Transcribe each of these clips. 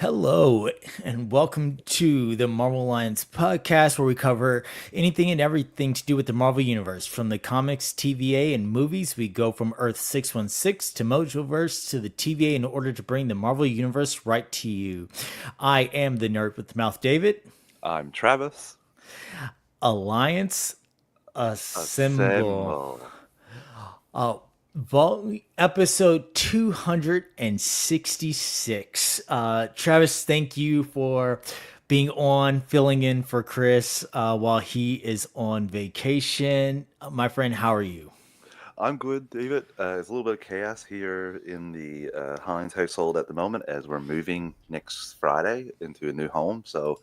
Hello, and welcome to the Marvel Alliance podcast, where we cover anything and everything to do with the Marvel Universe. From the comics, TVA, and movies, we go from Earth 616 to Multiverse to the TVA in order to bring the Marvel Universe right to you. I am the nerd with the mouth, David. I'm Travis. Alliance Assemble. Assemble. Episode 266. Travis, thank you for being on, filling in for Chris while he is on vacation. My friend, how are you? I'm good, David. There's a little bit of chaos here in the Hines household at the moment as we're moving next Friday into a new home. So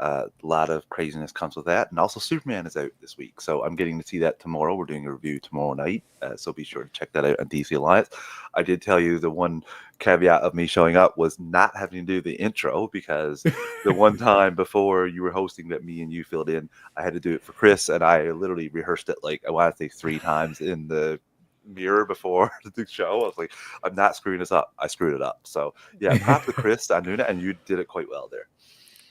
a lot of craziness comes with that. And also, Superman is out this week. So I'm getting to see that tomorrow. We're doing a review tomorrow night. So be sure to check that out on DC Alliance. I did tell you the one caveat of me showing up was not having to do the intro because the one time before you were hosting that me and you filled in, I had to do it for Chris. And I literally rehearsed it like, I want to say 3 times in the mirror before the show. I was like, I'm not screwing this up. I screwed it up. So yeah, props to Chris on doing it. And you did it quite well there.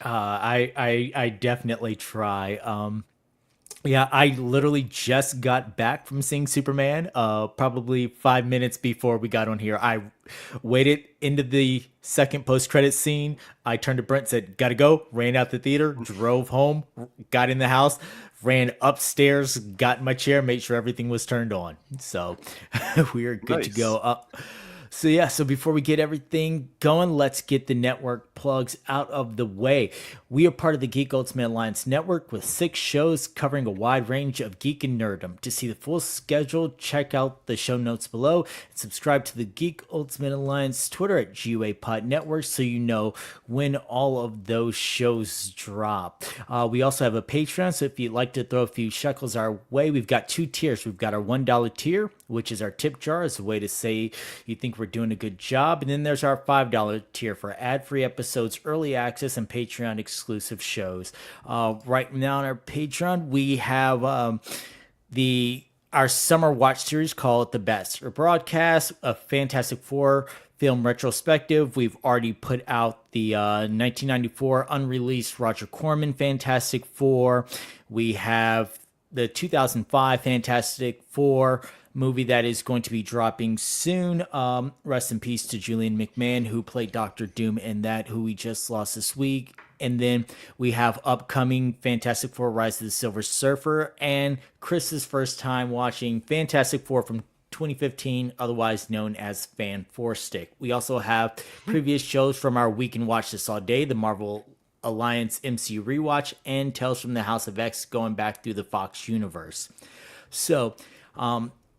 I definitely try. Yeah, I literally just got back from seeing Superman. Probably 5 minutes before we got on here, I waited into the second post-credit scene. I turned to Brent, said, "Gotta go." Ran out the theater, drove home, got in the house, ran upstairs, got in my chair, made sure everything was turned on. So we are good to go. Nice. So before we get everything going, let's get the network plugs out of the way. We are part of the Geek Ultimate Alliance network with 6 shows covering a wide range of geek and nerddom. To see the full schedule, check out the show notes below and subscribe to the Geek Ultimate Alliance Twitter at GUA Pod Network so you know when all of those shows drop. We also have a Patreon, so if you'd like to throw a few shekels our way, we've got 2 tiers. We've got our $1 tier, which is our tip jar, as a way to say you think we're doing a good job. And then there's our $5 tier for ad-free episodes, early access, and Patreon exclusive shows. Right now on our Patreon, we have the our summer watch series called The Best, or broadcast, a Fantastic Four film retrospective. We've already put out the 1994 unreleased Roger Corman Fantastic Four. We have the 2005 Fantastic Four movie that is going to be dropping soon. Rest in peace to Julian McMahon, who played Doctor Doom in that, who we just lost this week. And then we have upcoming Fantastic Four Rise of the Silver Surfer, and Chris's first time watching Fantastic Four from 2015, otherwise known as Fan Four Stick. We also have previous shows from our Week and Watch This All Day, the Marvel Alliance MCU rewatch, and Tales from the House of X, going back through the Fox universe. So,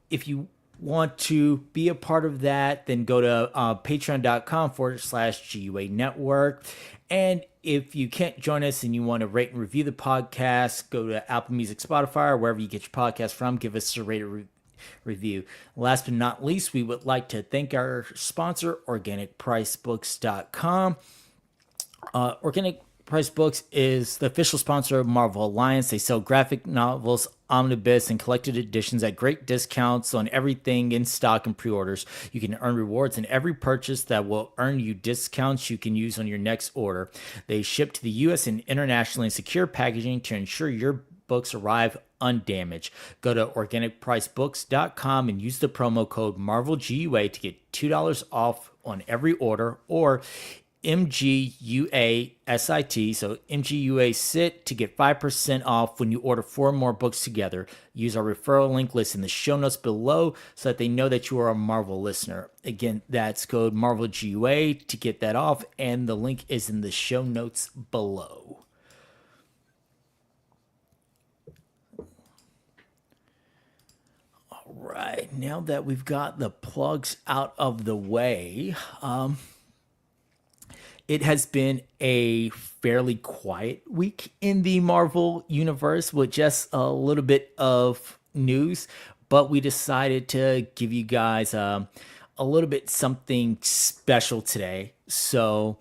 if you want to be a part of that, then go to patreon.com/GUA network. And if you can't join us and you want to rate and review the podcast, go to Apple Music, Spotify, or wherever you get your podcast from. Give us a review. Last but not least, we would like to thank our sponsor, organicpricebooks.com. Organic Price Books is the official sponsor of Marvel Alliance. They sell graphic novels, omnibus, and collected editions at great discounts on everything in stock and pre-orders. You can earn rewards in every purchase that will earn you discounts you can use on your next order. They ship to the U.S. and internationally in secure packaging to ensure your books arrive undamaged. Go to organicpricebooks.com and use the promo code MarvelGUA to get $2 off on every order, or MGUA so MGUA SIT to get 5% off when you order 4 more books together. Use our referral link list in the show notes below so that they know that you are a Marvel listener. Again, that's code MarvelGUA to get that off, and the link is in the show notes below. All right, now that we've got the plugs out of the way, it has been a fairly quiet week in the Marvel universe with just a little bit of news, but we decided to give you guys a little bit something special today. So,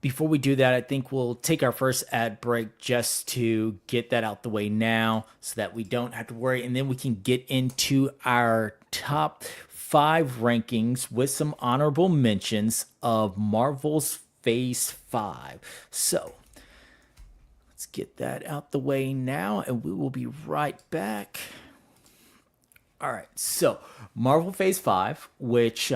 before we do that, I think we'll take our first ad break just to get that out the way now so that we don't have to worry. And then we can get into our top 5 rankings with some honorable mentions of Marvel's Phase 5. So let's get that out the way now, and we will be right back. All right, so Marvel Phase 5, which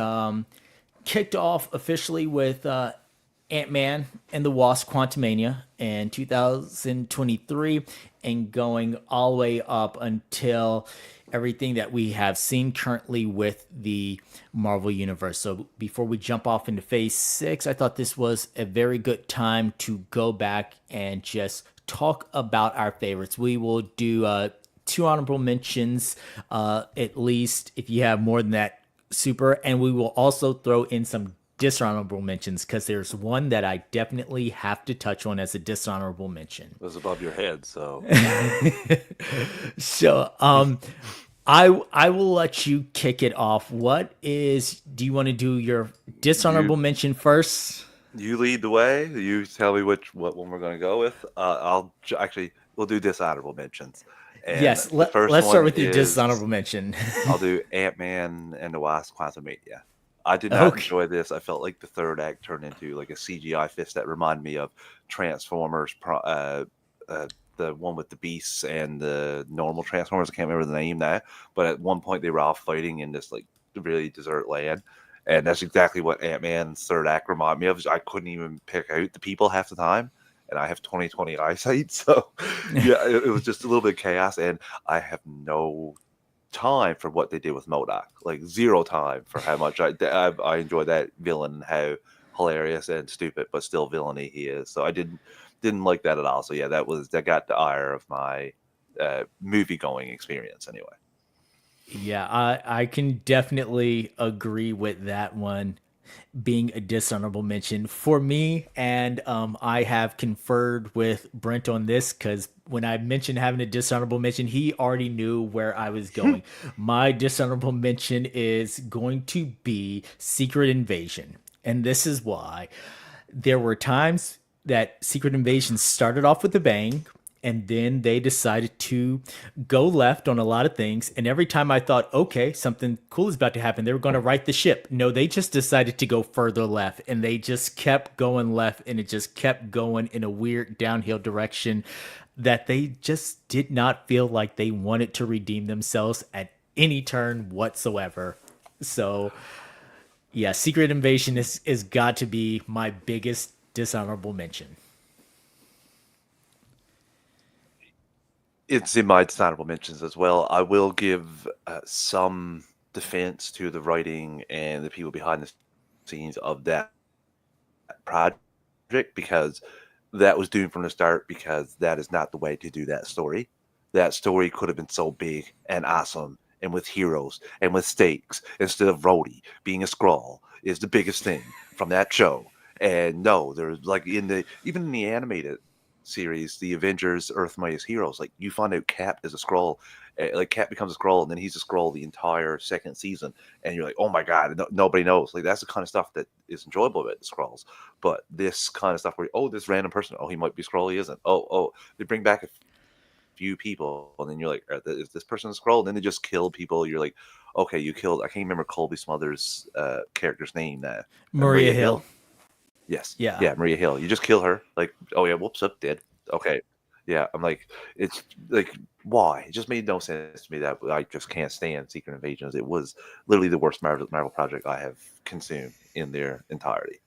kicked off officially with Ant-Man and the Wasp Quantumania in 2023 and going all the way up until everything that we have seen currently with the Marvel Universe. So before we jump off into Phase 6, I thought this was a very good time to go back and just talk about our favorites. We will do two honorable mentions, at least if you have more than that, super. And we will also throw in some dishonorable mentions because there's one that I definitely have to touch on as a dishonorable mention. It was above your head, so So, I will let you kick it off. Do you want to do your dishonorable you mention first? you lead the way. You tell me what one we're going to go with. Actually, we'll do dishonorable mentions. And Yes, the first let's start one with your is dishonorable mention. I'll do Ant-Man and the Wasp: Quantumania. I did not Okay. enjoy this. I felt like the third act turned into like a CGI fest that reminded me of Transformers, uh, the one with the beasts and the normal Transformers. I can't remember the name now, but at one point they were all fighting in this like really desert land. And that's exactly what Ant-Man's third act reminded me of. I couldn't even pick out the people half the time, and I have 20/20 eyesight, so yeah, it was just a little bit of chaos, and I have no time for what they did with Modoc. Like zero time for how much I enjoy that villain and how hilarious and stupid but still villainy he is. So I didn't like that at all. So yeah, that got the ire of my movie going experience anyway. Yeah, I can definitely agree with that one being a dishonorable mention for me. And I have conferred with Brent on this because when I mentioned having a dishonorable mention, he already knew where I was going. My dishonorable mention is going to be Secret Invasion. And this is why there were times that Secret Invasion started off with a bang, and then they decided to go left on a lot of things. And every time I thought, okay, something cool is about to happen, they were going to right the ship. No, they just decided to go further left, and they just kept going left, and it just kept going in a weird downhill direction that they just did not feel like they wanted to redeem themselves at any turn whatsoever. So yeah, Secret Invasion is got to be my biggest dishonorable mention. It's in my dishonorable mentions as well. I will give some defense to the writing and the people behind the scenes of that project because that was doomed from the start because that is not the way to do that story. That story could have been so big and awesome and with heroes and with stakes instead of Rhodey being a Skrull is the biggest thing from that show. And no, there's like even in the animated series, the Avengers Earth Mightiest Heroes, like you find out Cap is a Skrull, like Cap becomes a Skrull and then he's a Skrull the entire second season, and you're like, oh my god, nobody knows. Like that's the kind of stuff that is enjoyable about the Skrulls. But this kind of stuff where this random person, he might be Skrull, he isn't. They bring back a few people, and then you're like, is this person a Skrull? And then they just kill people. You're like, okay, you killed. I can't remember Colby Smothers' character's name. Maria Maria Hill. Hill. Yes. Yeah. Yeah, Maria Hill. You just kill her. Like, oh yeah, whoops, up, dead. Okay. Yeah, I'm like, it's like, why? It just made no sense to me that I just can't stand Secret Invasions. It was literally the worst Marvel project I have consumed in their entirety.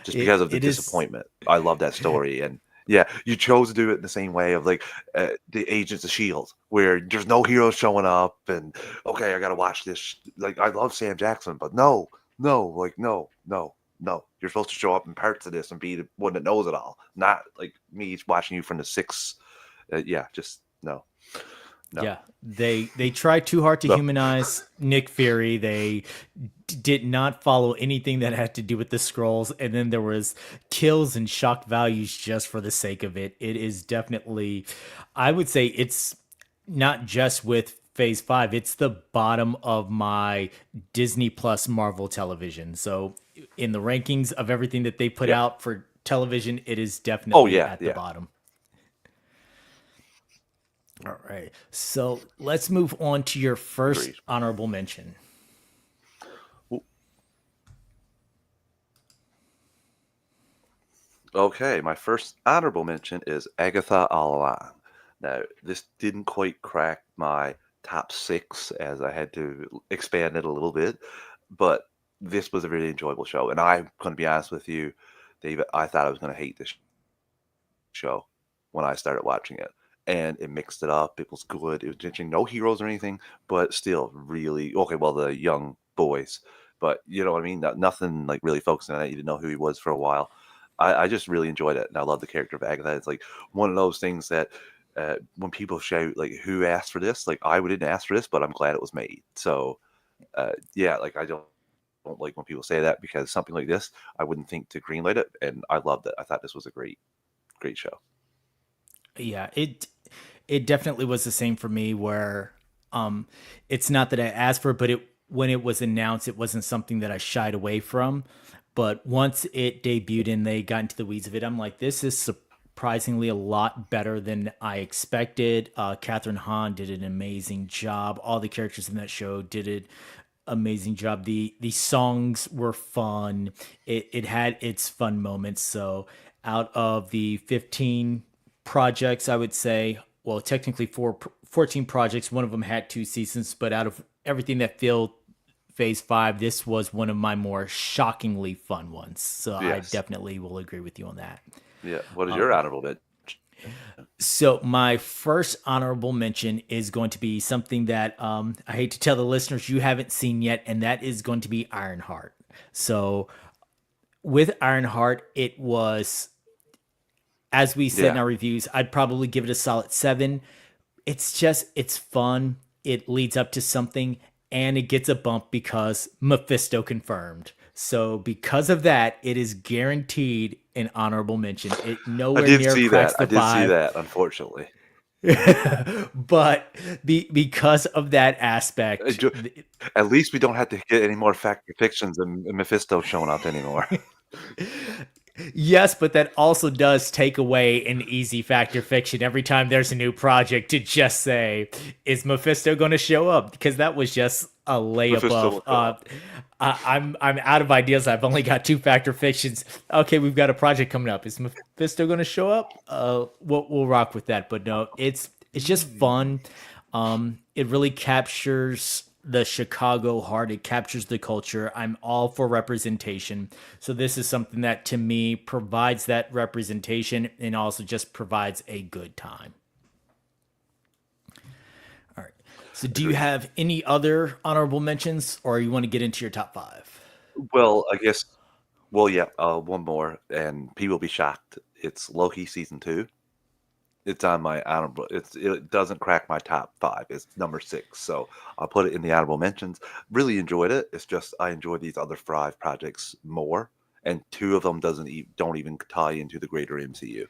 Just because of the It is. disappointment. I love that story. And yeah, you chose to do it in the same way of like the Agents of S.H.I.E.L.D., where there's no heroes showing up. And okay, I got to watch this. Like, I love Sam Jackson, but no, like, no, no. No, you're supposed to show up in parts of this and be the one that knows it all, not like me watching you from the six. Yeah, just no, no, Yeah, they tried too hard to no. humanize Nick Fury. They did not follow anything that had to do with the scrolls, and then there was kills and shock values just for the sake of it. It is definitely, I would say, it's not just with Phase 5. It's the bottom of my Disney Plus Marvel television. So in the rankings of everything that they put Yeah. out for television, it is Oh definitely yeah, at the yeah. bottom. All right. So let's move on to your first Agreed. honorable mention. Okay, my first honorable mention is Agatha All Along. Now, this didn't quite crack my top six as I had to expand it a little bit, but this was a really enjoyable show. And I'm going to be honest with you, David, I thought I was going to hate this show when I started watching it. And it mixed it up. It was good. It was interesting. No heroes or anything, but still really okay. Well, the young boys, but you know what I mean. Nothing like really focusing on that. You didn't know who he was for a while. I just really enjoyed it, and I love the character of Agatha. It's like one of those things that when people shout like, "Who asked for this?" Like I didn't ask for this, but I'm glad it was made. So yeah, like I don't like when people say that because something like this, I wouldn't think to greenlight it, and I loved it. I thought this was a great show. Yeah, it definitely was the same for me where um it's not that I asked for it, but it when it was announced it wasn't something that I shied away from. But once it debuted and they got into the weeds of it, I'm like, this is surprisingly a lot better than I expected. Catherine Hahn did an amazing job. All the characters in that show did an amazing job. The songs were fun. It had its fun moments. So out of the 15 projects, I would say, well, technically 14 projects. One of them had 2 seasons, but out of everything that filled Phase 5, this was one of my more shockingly fun ones. So I Yes. definitely will agree with you on that. Yeah. What is your honorable mention? So my first honorable mention is going to be something that I hate to tell the listeners you haven't seen yet, and that is going to be Ironheart. So with Ironheart, it was, as we said in Yeah. our reviews, I'd probably give it a solid 7. It's fun. It leads up to something, and it gets a bump because Mephisto confirmed. So because of that, it is guaranteed an honorable mention. It I nowhere did near see cracks that. I the did see 5. that, unfortunately. But because of that aspect, Ju At least we don't have to get any more fact or fictions and Mephisto showing up anymore. yes, but that also does take away an easy factor fiction every time there's a new project to just say, is Mephisto going to show up? Because that was just a layup Mephisto of, will show up. I'm out of ideas. I've only got 2 factor fictions. Okay, we've got a project coming up. Is Mephisto going to show up? We'll rock with that. But no, it's just fun. It really captures the Chicago heart. It captures the culture. I'm all for representation. So this is something that to me provides that representation and also just provides a good time. All right. So do you Agreed. have any other honorable mentions or you want to get into your top 5? Well, I guess well, yeah, one more, and people will be shocked. It's Loki season 2. It's on my honorable it doesn't crack my top 5. It's number 6, so I'll put it in the honorable mentions. Really enjoyed it. It's just I enjoy these other 5 projects more, and 2 of them don't even tie into the greater MCU.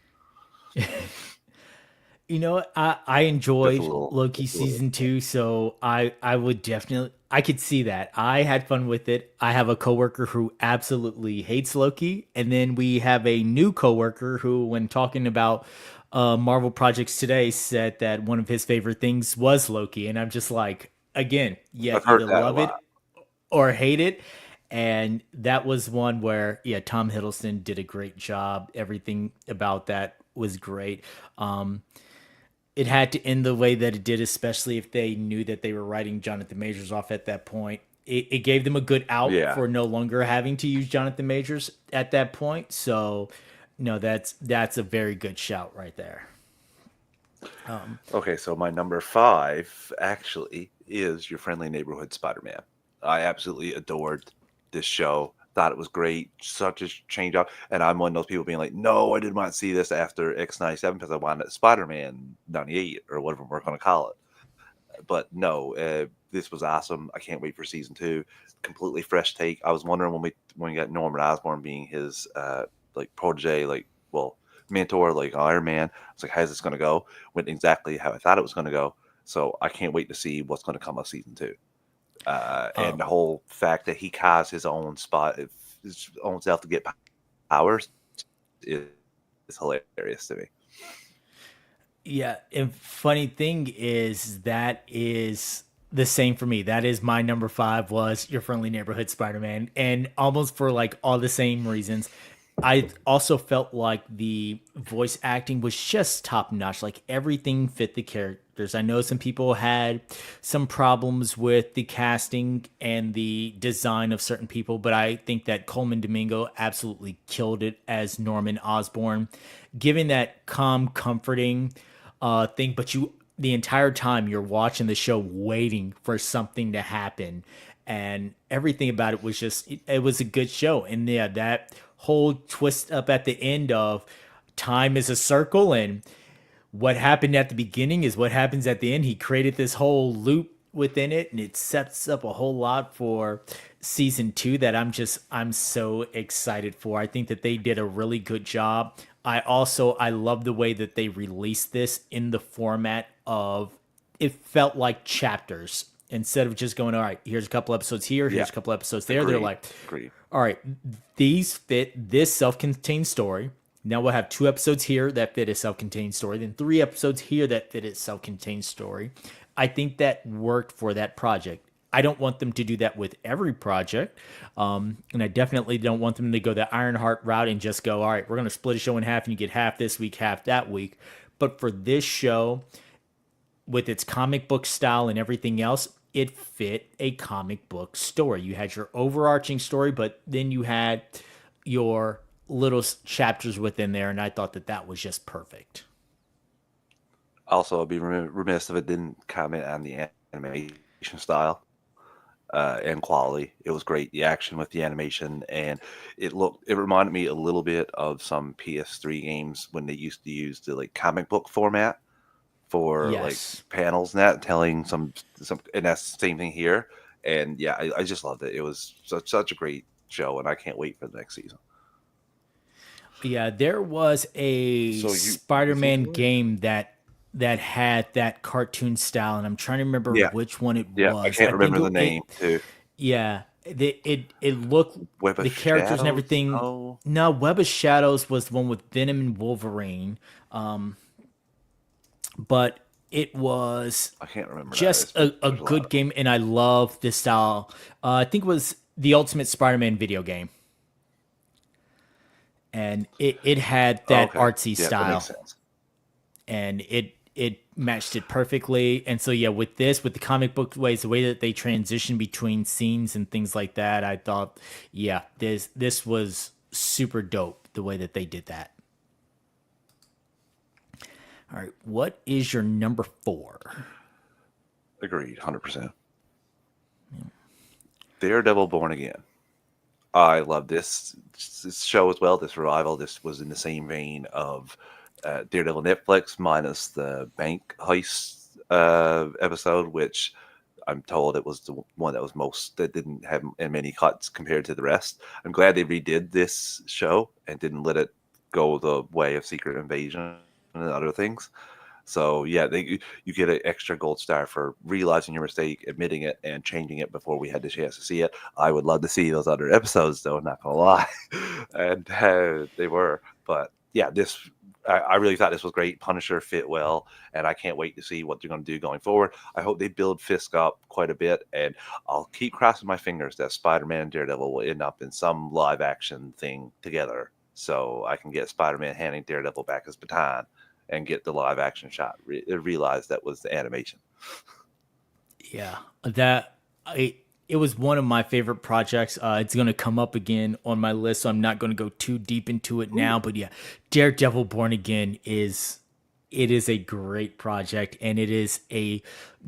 You know what? I Just a enjoyed little Loki just a little. season 2, so I would definitely I could see that. I had fun with it. I have a coworker who absolutely hates Loki, and then we have a new coworker who, when talking about Marvel projects today, said that one of his favorite things was Loki, and I'm just like, again, yeah, I've heard either that a love lot. it or hate it. And that was one where, yeah, Tom Hiddleston did a great job. Everything about that was great. It had to end the way that it did, especially if they knew that they were writing Jonathan Majors off at that point. It gave them a good out Yeah. for no longer having to use Jonathan Majors at that point. So, no, that's a very good shout right there. Okay, so my number 5 actually is Your Friendly Neighborhood Spider-Man. I absolutely adored this show. Thought it was great. Such a change up. And I'm one of those people being like, no, I did not see this after X97 because I wanted Spider-Man 98 or whatever we're going to call it. But no, this was awesome. I can't wait for season 2. Completely fresh take. I was wondering when we got Norman Osborn being his like protege, like well mentor, like Iron Man. I was like, how's this going to go? Went exactly how I thought it was going to go. So I can't wait to see what's going to come of season 2. And the whole fact that he caused his own his own self to get powers is hilarious to me. Yeah, and funny thing is that is the same for me. That is my number 5 was Your Friendly Neighborhood Spider-Man, and almost for like all the same reasons. I also felt like the voice acting was just top notch. Like everything fit the characters. I know some people had some problems with the casting and the design of certain people, but I think that Coleman Domingo absolutely killed it as Norman Osborn, giving that calm, comforting thing. But you, the entire time, you're watching the show, waiting for something to happen, and everything about it was just it was a good show. And yeah, that whole twist up at the end of time is a circle and what happened at the beginning is what happens at the end. He created this whole loop within it, and it sets up a whole lot for season 2 that I'm so excited for. I think that they did a really good job. I love the way that they released this in the format of, it felt like chapters instead of just going, all right, here's a couple episodes here, Yeah, here's a couple episodes there. They're agreed. like, Agreed. all right, these fit this self-contained story. Now we'll have 2 episodes here that fit a self-contained story, then 3 episodes here that fit a self-contained story. I think that worked for that project. I don't want them to do that with every project, and I definitely don't want them to go the Ironheart route and just go, all right, we're going to split a show in half, and you get half this week, half that week. But for this show, with its comic book style and everything else, it fit a comic book story. You had your overarching story, but then you had your little chapters within there, and I thought that that was just perfect. Also, I'd be remiss if it didn't comment on the animation style and quality. It was great. The action with the animation, and it reminded me a little bit of some PS3 games when they used to use the like comic book format for like Yes. panels and that, telling some, and that's the same thing here. And yeah, I just loved it. It was such a great show, and I can't wait for the next season. Yeah, there was a So you think Spider-Man it would? game that had that cartoon style, and I'm trying to remember Yeah, which one it yeah. I was. can't I think remember the name too. yeah, it looked, Web of the characters and Shadows? everything. No, No, Web of Shadows was the one with Venom and Wolverine, but it was I can't remember that. just a There's a lot good of them. game, and I love this style. I think it was the Ultimate Spider-Man video game, and it had Oh, that okay, artsy yeah, that makes style, sense. and it matched it perfectly. And so yeah, with this, with the comic book ways, the way that they transition between scenes and things like that, I thought, yeah, this was super dope the way that they did that. All right, what is your number 4? Agreed, 100%. Daredevil Born Again. I love this show as well. This revival. This was in the same vein of Daredevil Netflix minus the bank heist episode, which I'm told it was the one that was most that didn't have many cuts compared to the rest. I'm glad they redid this show and didn't let it go the way of Secret Invasion and other things. So yeah, you get an extra gold star for realizing your mistake, admitting it, and changing it before we had the chance to see it. I would love to see those other episodes, though. Not gonna lie, and they were. But yeah, I really thought this was great. Punisher fit well, and I can't wait to see what they're going to do going forward. I hope they build Fisk up quite a bit, and I'll keep crossing my fingers that Spider-Man and Daredevil will end up in some live action thing together, so I can get Spider-Man handing Daredevil back his baton and get the live action shot. Realize that was the animation. Yeah, that it was one of my favorite projects. It's going to come up again on my list, so I'm not going to go too deep into it Ooh. now. But yeah, Daredevil Born Again is a great project, and it is a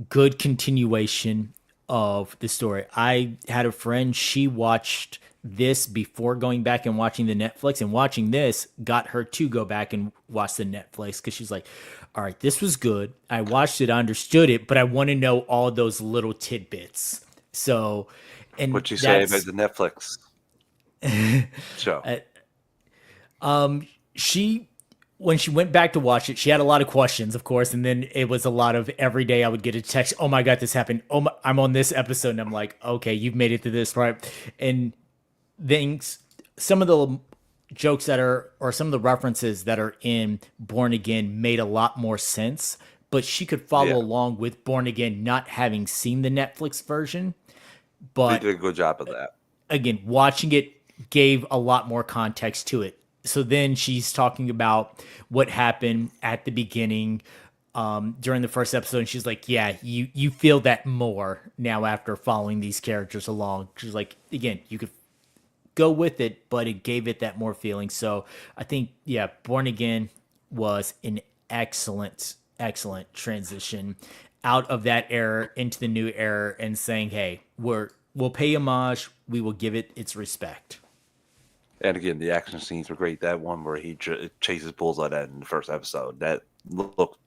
good continuation of the story. I had a friend, she watched this before going back and watching the Netflix, and watching this got her to go back and watch the Netflix because she's like, all right, this was good. I watched it, I understood it, but I want to know all those little tidbits. So, and What you say about that's the Netflix show? she, when she went back to watch it, she had a lot of questions, of course, and then it was a lot of every day I would get a text, oh my god, this happened, oh my, I'm on this episode, and I'm like, okay, you've made it to this part. And things, some of the jokes that are, or some of the references that are in Born Again made a lot more sense, but she could follow Yeah, along with Born Again not having seen the Netflix version. they But did a good job of that. again, watching it gave a lot more context to it. So then she's talking about what happened at the beginning during the first episode, and she's like, "Yeah, you feel that more now after following these characters along." She's like, "Again, you could go with it, but it gave it that more feeling." So I think, yeah, Born Again was an excellent transition out of that era into the new era and saying, "Hey, we'll pay homage, we will give it its respect." And again, the action scenes were great. That one where he chases Bullseye dead in the first episode, that looked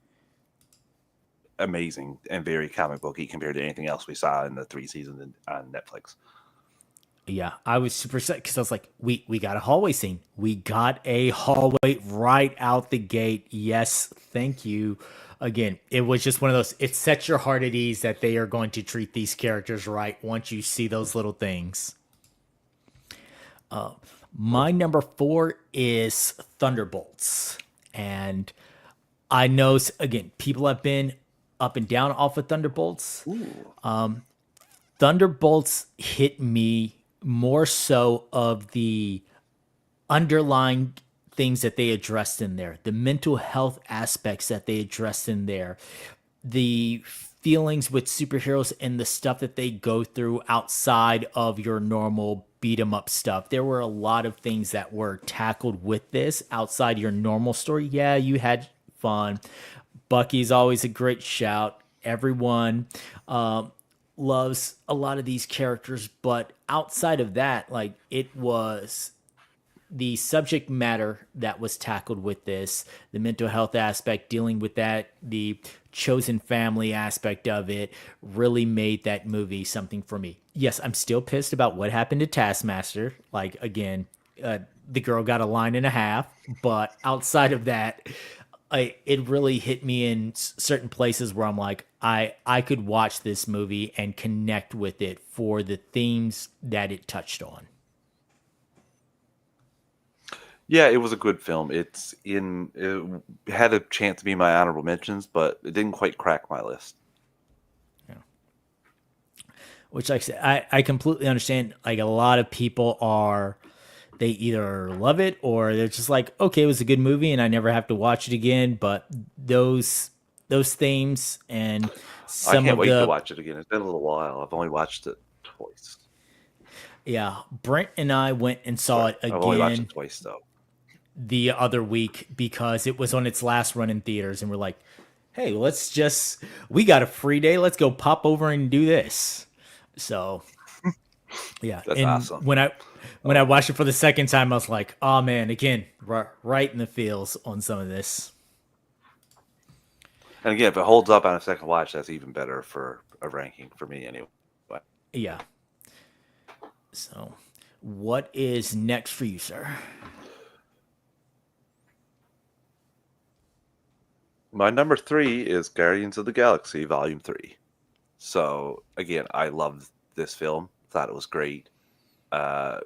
amazing and very comic booky compared to anything else we saw in the 3 seasons on Netflix. Yeah, I was super excited because I was like, we got a hallway scene. We got a hallway right out the gate. Yes, thank you. Again, it was just one of those, it sets your heart at ease that they are going to treat these characters right once you see those little things. My number 4 is Thunderbolts. And I know, again, people have been up and down off of Thunderbolts. Ooh. Thunderbolts hit me more so of the underlying things that they addressed in there, the mental health aspects that they addressed in there, the feelings with superheroes and the stuff that they go through outside of your normal beat 'em up stuff. There were a lot of things that were tackled with this outside your normal story. Yeah, you had fun. Bucky's always a great shout. Everyone loves a lot of these characters, but outside of that, like, it was the subject matter that was tackled with this, the mental health aspect, dealing with that, the chosen family aspect of it, really made that movie something for me. Yes, I'm still pissed about what happened to Taskmaster. Like, again, the girl got a line and a half, but outside of that, it really hit me in certain places where I'm like, I could watch this movie and connect with it for the themes that it touched on. Yeah, it was a good film. It had a chance to be my honorable mentions, but it didn't quite crack my list. Which, like I said, I completely understand. Like, a lot of people are, they either love it or they're just like, okay, it was a good movie and I never have to watch it again. But those themes and I some can't of wait to the, watch it again. It's been a little while. I've only watched it twice. yeah, Brent and I went and saw Sorry, it I've only watched it again twice though. the other week because it was on its last run in theaters, and we're like, hey, we got a free day, let's go pop over and do this. So yeah, That's and awesome. when I watched it for the second time, I was like, oh man, again, right in the feels on some of this. And again, if it holds up on a second watch, that's even better for a ranking for me anyway. Yeah. So what is next for you, sir? My number 3 is Guardians of the Galaxy Volume 3. So again, I loved this film. Thought it was great. Thought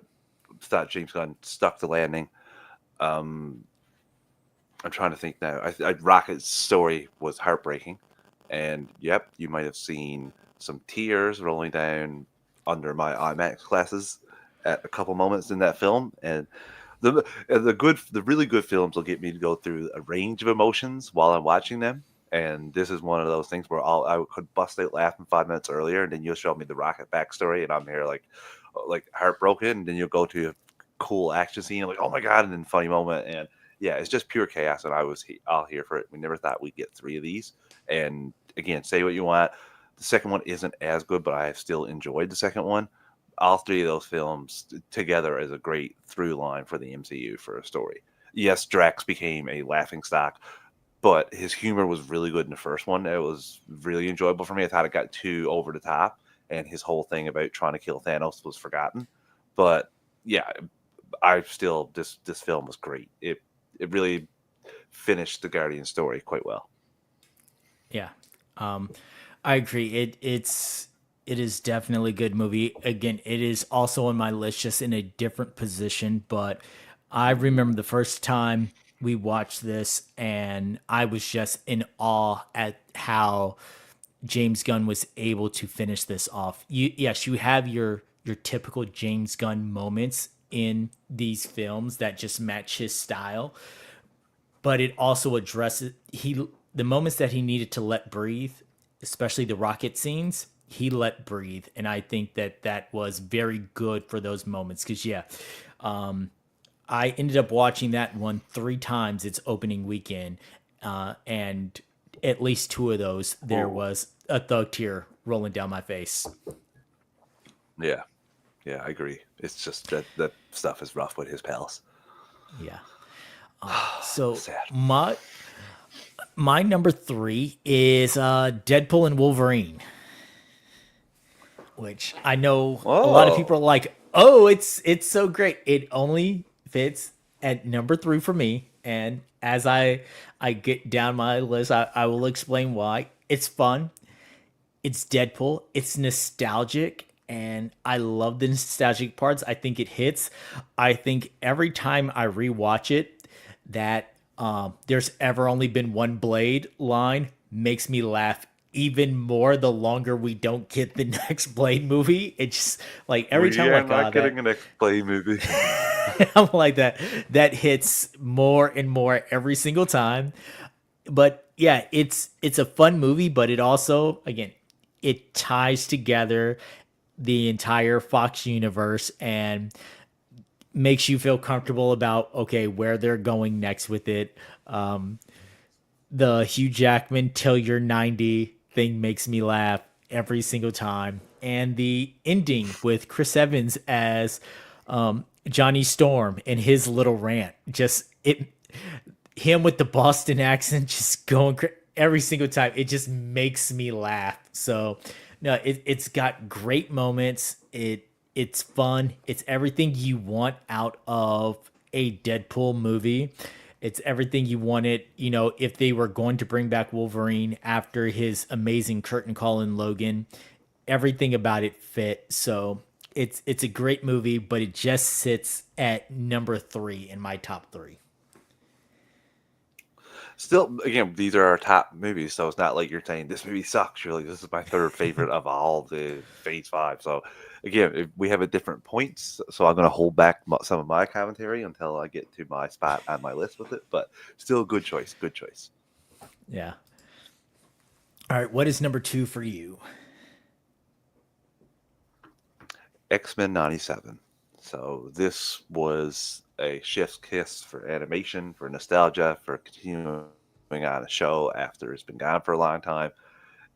James Gunn stuck the landing. I'm trying to think now. Rocket's story was heartbreaking, and yep, you might have seen some tears rolling down under my IMAX glasses at a couple moments in that film. And the really good films will get me to go through a range of emotions while I'm watching them. And this is one of those things where I could bust out laughing 5 minutes earlier, and then you'll show me the Rocket backstory, and I'm here like heartbroken. And then you'll go to a cool action scene, like oh my god, and then funny moment, and yeah, it's just pure chaos. And I was all here for it. We never thought we'd get 3 of these. And again, say what you want. The second one isn't as good, but I have still enjoyed the second one. All 3 of those films together as a great through line for the MCU for a story. Yes, Drax became a laughing stock, but his humor was really good in the first one. It was really enjoyable for me. I thought it got too over the top, and his whole thing about trying to kill Thanos was forgotten. But yeah, I still this film was great. It really finished the Guardian story quite well. Yeah. I agree. It is definitely a good movie. Again, it is also on my list, just in a different position. But I remember the first time we watched this, and I was just in awe at how James Gunn was able to finish this off. Yes, you have your typical James Gunn moments in these films that just match his style, but it also addresses the moments that he needed to let breathe, especially the rocket scenes. He let breathe, and I think that that was very good for those moments. Because I ended up watching that one 3 times its opening weekend, and at least 2 of those there Ooh, was a thug tear rolling down my face. yeah, yeah, I agree. It's just that that stuff is rough with his pals. Yeah. So Sad. my number 3 is Deadpool and Wolverine, which I know a lot of people Oh, are like, "Oh, it's so great." It only fits at number 3 for me, and as I get down my list, I will explain why. It's fun. It's Deadpool. It's nostalgic, and I love the nostalgic parts. I think it hits. I think every time I rewatch it, that there's ever only been one blade line makes me laugh even more the longer we don't get the next Blade movie. It's just like every time, we are like not getting that. an next play movie. I'm like that. That hits more and more every single time. But yeah, it's a fun movie, but it also, again, it ties together the entire Fox universe and makes you feel comfortable about, okay, where they're going next with it. The Hugh Jackman till you're 90 thing makes me laugh every single time, and the ending with Chris Evans as Johnny Storm and his little rant, just it him with the Boston accent just going every single time. It just makes me laugh. So no, it's got great moments. It's fun. It's everything you want out of a Deadpool movie. It's everything you wanted, if they were going to bring back Wolverine after his amazing curtain call in Logan. Everything about it fit. So it's a great movie, but it just sits at number 3 in my top 3. Still, again, these are our top movies, so it's not like you're saying this movie sucks. You're like, this is my third favorite of all the Phase Five. So, again, if we have a different points, so I'm going to hold back some of my commentary until I get to my spot on my list with it. But still, good choice. Good choice. Yeah. All right. What is number 2 for you? X-Men '97. So this was a chef's kiss for animation, for nostalgia, for continuing on a show after it's been gone for a long time.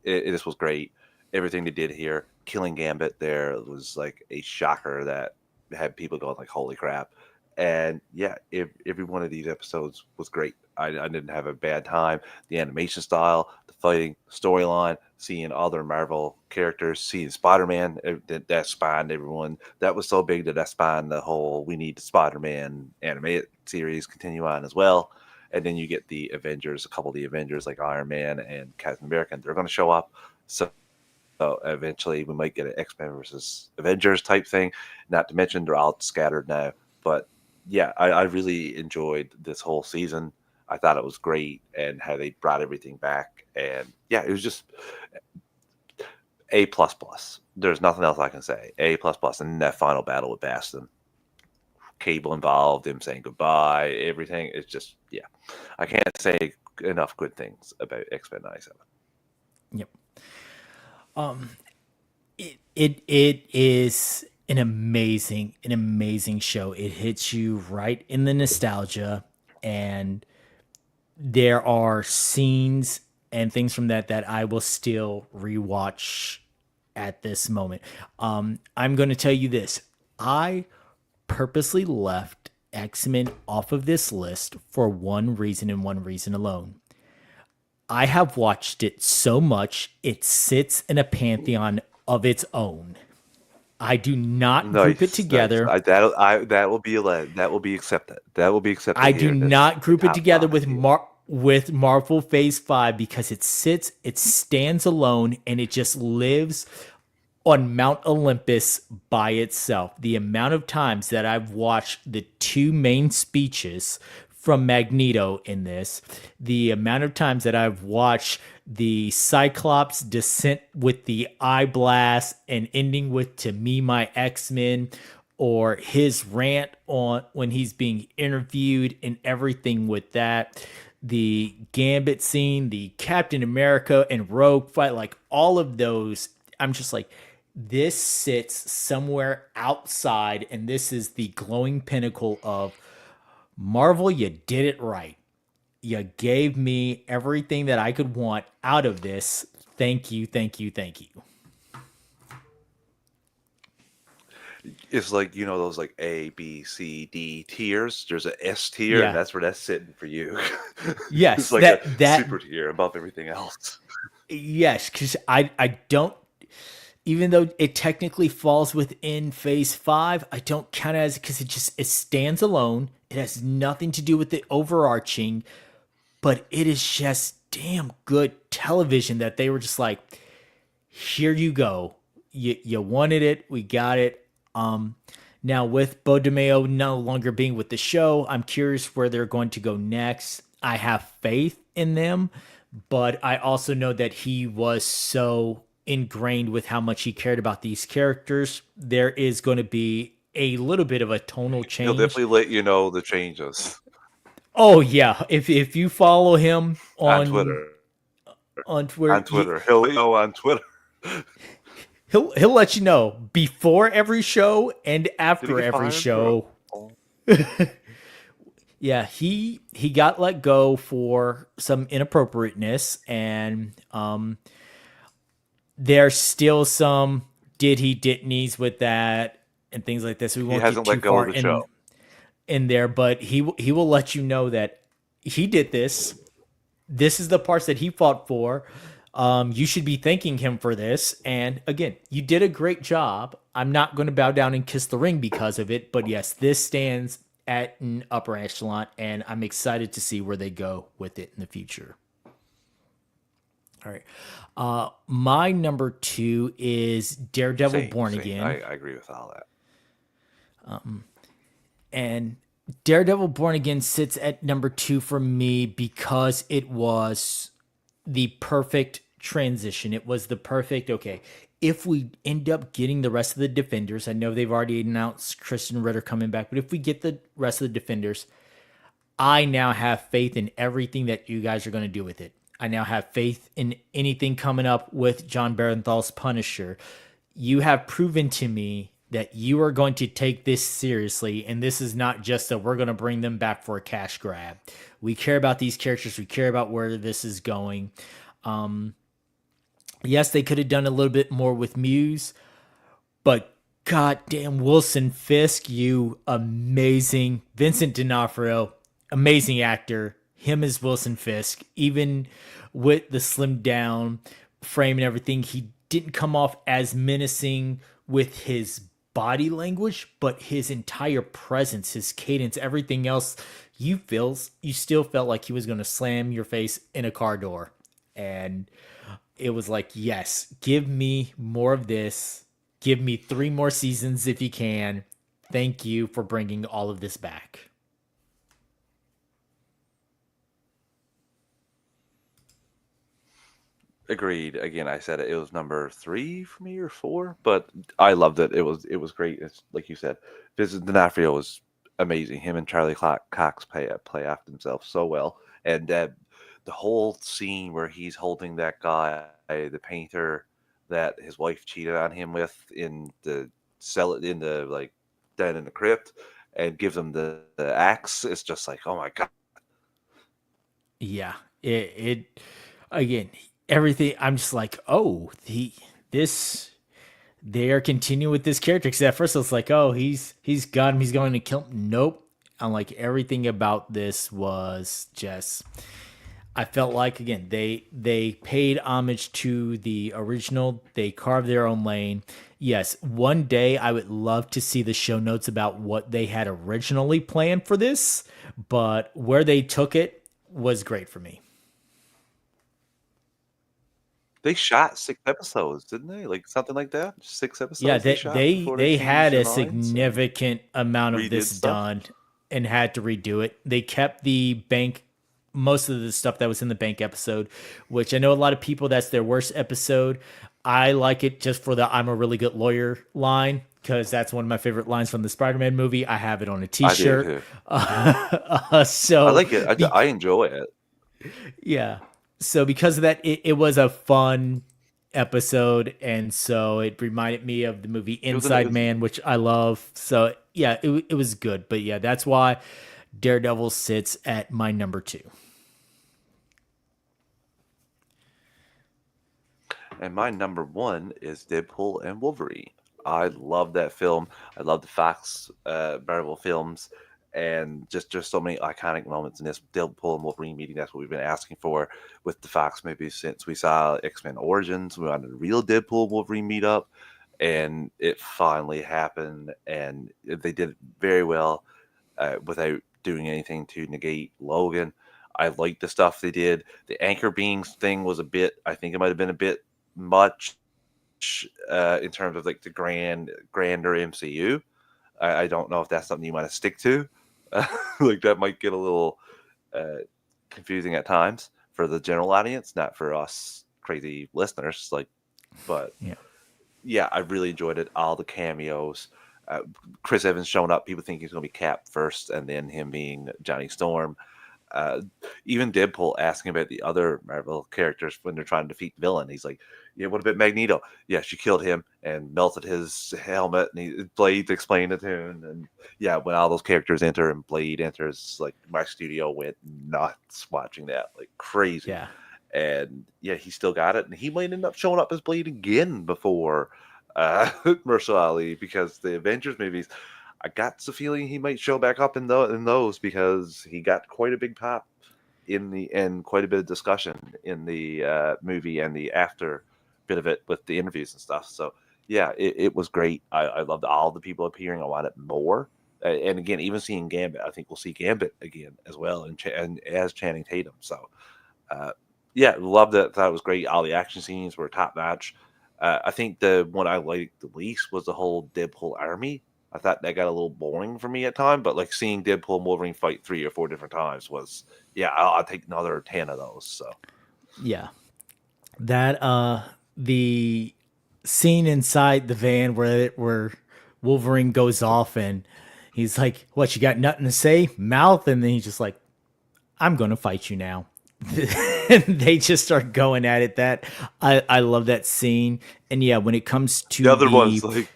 This was great. Everything they did here, killing Gambit there was like a shocker that had people going like, "Holy crap!" And yeah, every one of these episodes was great. I didn't have a bad time. The animation style, the fighting, storyline, seeing other Marvel characters, seeing Spider-Man, that spawned everyone. That was so big that spawned the whole "we need the Spider-Man" animated series continue on as well. And then you get the Avengers, a couple of the Avengers like Iron Man and Captain America, and they're going to show up. So eventually we might get an X-Men versus Avengers type thing. Not to mention they're all scattered now. But yeah, I really enjoyed this whole season. I thought it was great and how they brought everything back. And yeah, it was just A plus plus. There's nothing else I can say. A plus plus. And that final battle with Baston, Cable involved, him saying goodbye, everything. It's just yeah. I can't say enough good things about X-Men '97. Yep. It is an amazing show. It hits you right in the nostalgia, and there are scenes and things from that I will still rewatch at this moment. I'm going to tell you this. I purposely left X-Men off of this list for one reason and one reason alone. I have watched it so much, it sits in a pantheon of its own. I do not group it Nice, nice. together. That will be that will be accepted. That will be accepted I do here in this not group it top together five with here. with Marvel Phase 5 because it stands alone, and it just lives on Mount Olympus by itself. The amount of times that I've watched the 2 main speeches from Magneto in this, the amount of times that I've watched the Cyclops descent with the eye blast and ending with "To Me, My X-Men," or his rant on when he's being interviewed and everything with that. The Gambit scene, the Captain America and Rogue fight, like all of those, I'm just like, this sits somewhere outside, and this is the glowing pinnacle of Marvel. You did it right. You gave me everything that I could want out of this. Thank you, thank you, thank you. It's like, those like A, B, C, D tiers. There's a S tier, and Yeah. that's where that's sitting for you. It's Yes, like a that super tier above everything else. yes, because I don't, even though it technically falls within phase 5, I don't count it as, because it stands alone. It has nothing to do with the overarching, but it is just damn good television that they were just like, here you go. You wanted it, we got it. Now with Bo DeMeo no longer being with the show, I'm curious where they're going to go next. I have faith in them, but I also know that he was so ingrained with how much he cared about these characters. There is going to be a little bit of a tonal He'll change. definitely let you know the changes Oh yeah, if you follow him on Twitter. on Twitter, On Twitter, he'll let you know on Twitter. he'll let you know before every show and Did he after get every fired for? show. Yeah, he got let go for some inappropriateness, and there's still some did he didn't he's with that and things like this. We He won't get hasn't too let go far of the show. in there, but he will let you know that he did this. This is the parts that he fought for. You should be thanking him for this. And again, you did a great job. I'm not going to bow down and kiss the ring because of it. But yes, this stands at an upper echelon, and I'm excited to see where they go with it in the future. All right. My number 2 is Daredevil Born Same. Again. I agree with all that. And Daredevil Born Again sits at number 2 for me because it was the perfect transition. It was the perfect, okay, if we end up getting the rest of the Defenders, I know they've already announced Kristen Ritter coming back, but if we get the rest of the Defenders, I now have faith in everything that you guys are going to do with it. I now have faith in anything coming up with John Barenthal's Punisher. You have proven to me that you are going to take this seriously, and this is not just that we're going to bring them back for a cash grab. We care about these characters. We care about where this is going. Yes, they could have done a little bit more with Muse, but goddamn Wilson Fisk, you amazing Vincent D'Onofrio, amazing actor. Him as Wilson Fisk, even with the slimmed down frame and everything, he didn't come off as menacing with his body language, but his entire presence, his cadence, everything else, you still felt like he was going to slam your face in a car door. And it was like, yes, give me more of this. Give me 3 more seasons if you can. Thank you for bringing all of this back. Agreed. Again, I said it was number 3 for me or 4, but I loved it. It was great. It's like you said, Vincent D'Onofrio was amazing. Him and Charlie Cox play after themselves so well, and the whole scene where he's holding that guy, the painter that his wife cheated on him with, in the cell in the like down in the crypt, and gives him the axe. It's just like, oh my god. Yeah, it again, everything. I'm just like, oh, this they are continuing with this character. Because at first it's like, oh, he's got him. He's going to kill him. Nope. I'm like, everything about this was just. I felt like, again, they paid homage to the original. They carved their own lane. Yes, one day I would love to see the show notes about what they had originally planned for this, but where they took it was great for me. They shot 6 episodes, didn't they? Like, something like that? 6 Yeah, episodes they shot before they they changed had their a minds and significant amount of redid this stuff? done and had to redo it. They kept the bank, most of the stuff that was in the bank episode, which I know a lot of people, that's their worst episode. I like it just for the "I'm a really good lawyer" line, because that's one of my favorite lines from the Spider-Man movie. I have it on a I do T-shirt. too. I So, like it. I enjoy it. yeah. So because of that, it was a fun episode, and so it reminded me of the movie It was an, it Inside was, Man, which I love. So yeah, it was good. But yeah, that's why Daredevil sits at my number two. and my number one is Deadpool and Wolverine. I love that film. I love the Fox Marvel films, and just so many iconic moments in this Deadpool and Wolverine meeting. That's what we've been asking for with the Fox movies since we saw X-Men Origins. We wanted a real Deadpool and Wolverine meetup, and it finally happened. And they did it very well without doing anything to negate Logan. I liked the stuff they did. The anchor beings thing was a bit. I think it might have been a bit much in terms of like the grander MCU. I don't know if that's something you want to stick to. Like that might get a little uh, confusing at times for the general audience, not for us crazy listeners. Like, but Yeah. yeah, I really enjoyed it. All the cameos. Chris Evans showing up. People think he's going to be Cap first, and then him being Johnny Storm. Uh, Even Deadpool asking about the other Marvel characters when they're trying to defeat the villain. He's like, "Yeah, what about Magneto? Yeah, she killed him and melted his helmet." And Blade explained it to him. And yeah, when all those characters enter and Blade enters, like my studio went nuts watching that, like crazy. Yeah. And yeah, he still got it, and he might end up showing up as Blade again before Marshall Ali, because the Avengers movies, I got the feeling he might show back up in those because he got quite a big pop in the and quite a bit of discussion in the movie and the after bit of it with the interviews and stuff. So yeah, it was great. I loved all the people appearing. I wanted more. And again, even seeing Gambit, I think we'll see Gambit again as well, and as Channing Tatum. So uh, yeah, loved it. Thought it was great. All the action scenes were top notch. I think the one I liked the least was the whole Deadpool army. I thought that got a little boring for me at time, but like seeing Deadpool and Wolverine fight 3 or 4 different times was, yeah, I'll take another 10 of those. So Yeah. That the scene inside the van where Wolverine goes off and he's like, "What, you got nothing to say?" Mouth, and then he's just like, "I'm going to fight you now." And they just start going at it. That I love that scene. And yeah, when it comes the to other one's like,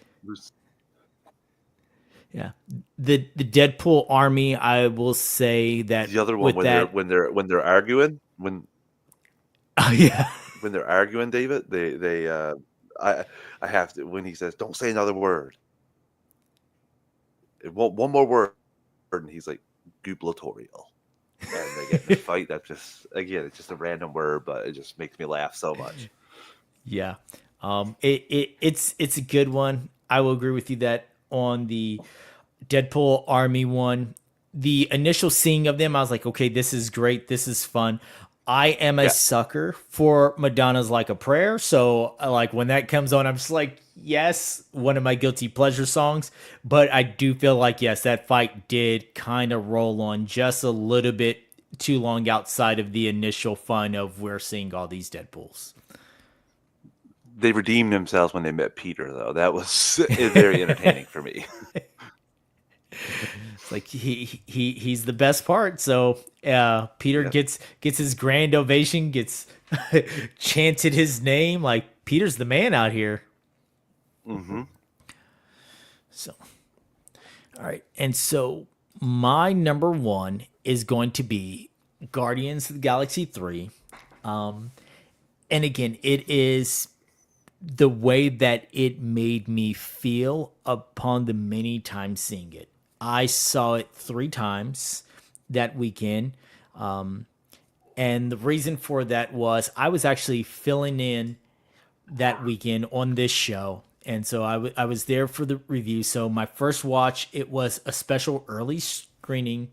yeah, the Deadpool army, I will say that the other one with when they're that, when they're arguing oh yeah, when they're arguing, David, I I have to, when he says, "Don't say another word." It won't one more word, and he's like, "Gubernatorial." And they get in a fight. That's just, again, it's just a random word, but it just makes me laugh so much. yeah. It's a good one. I will agree with you that on the Deadpool Army one, the initial seeing of them, I was like, okay, this is great. This is fun. I am a Yeah, sucker for Madonna's Like a Prayer. So, like, when that comes on, I'm just like, yes, one of my guilty pleasure songs. But I do feel like, yes, that fight did kind of roll on just a little bit too long outside of the initial fun of we're seeing all these Deadpools. they redeemed themselves when they met Peter, though. That was very entertaining for me. It's like he's the best part. So Peter Yeah. gets his grand ovation, gets chanted his name. Like Peter's the man out here. Hmm. So all right, and so my number one is going to be Guardians of the Galaxy 3. And again, it is the way that it made me feel upon the many times seeing it. I saw it 3 times that weekend. And the reason for that was I was actually filling in that weekend on this show. And so I was there for the review. So my first watch, it was a special early screening.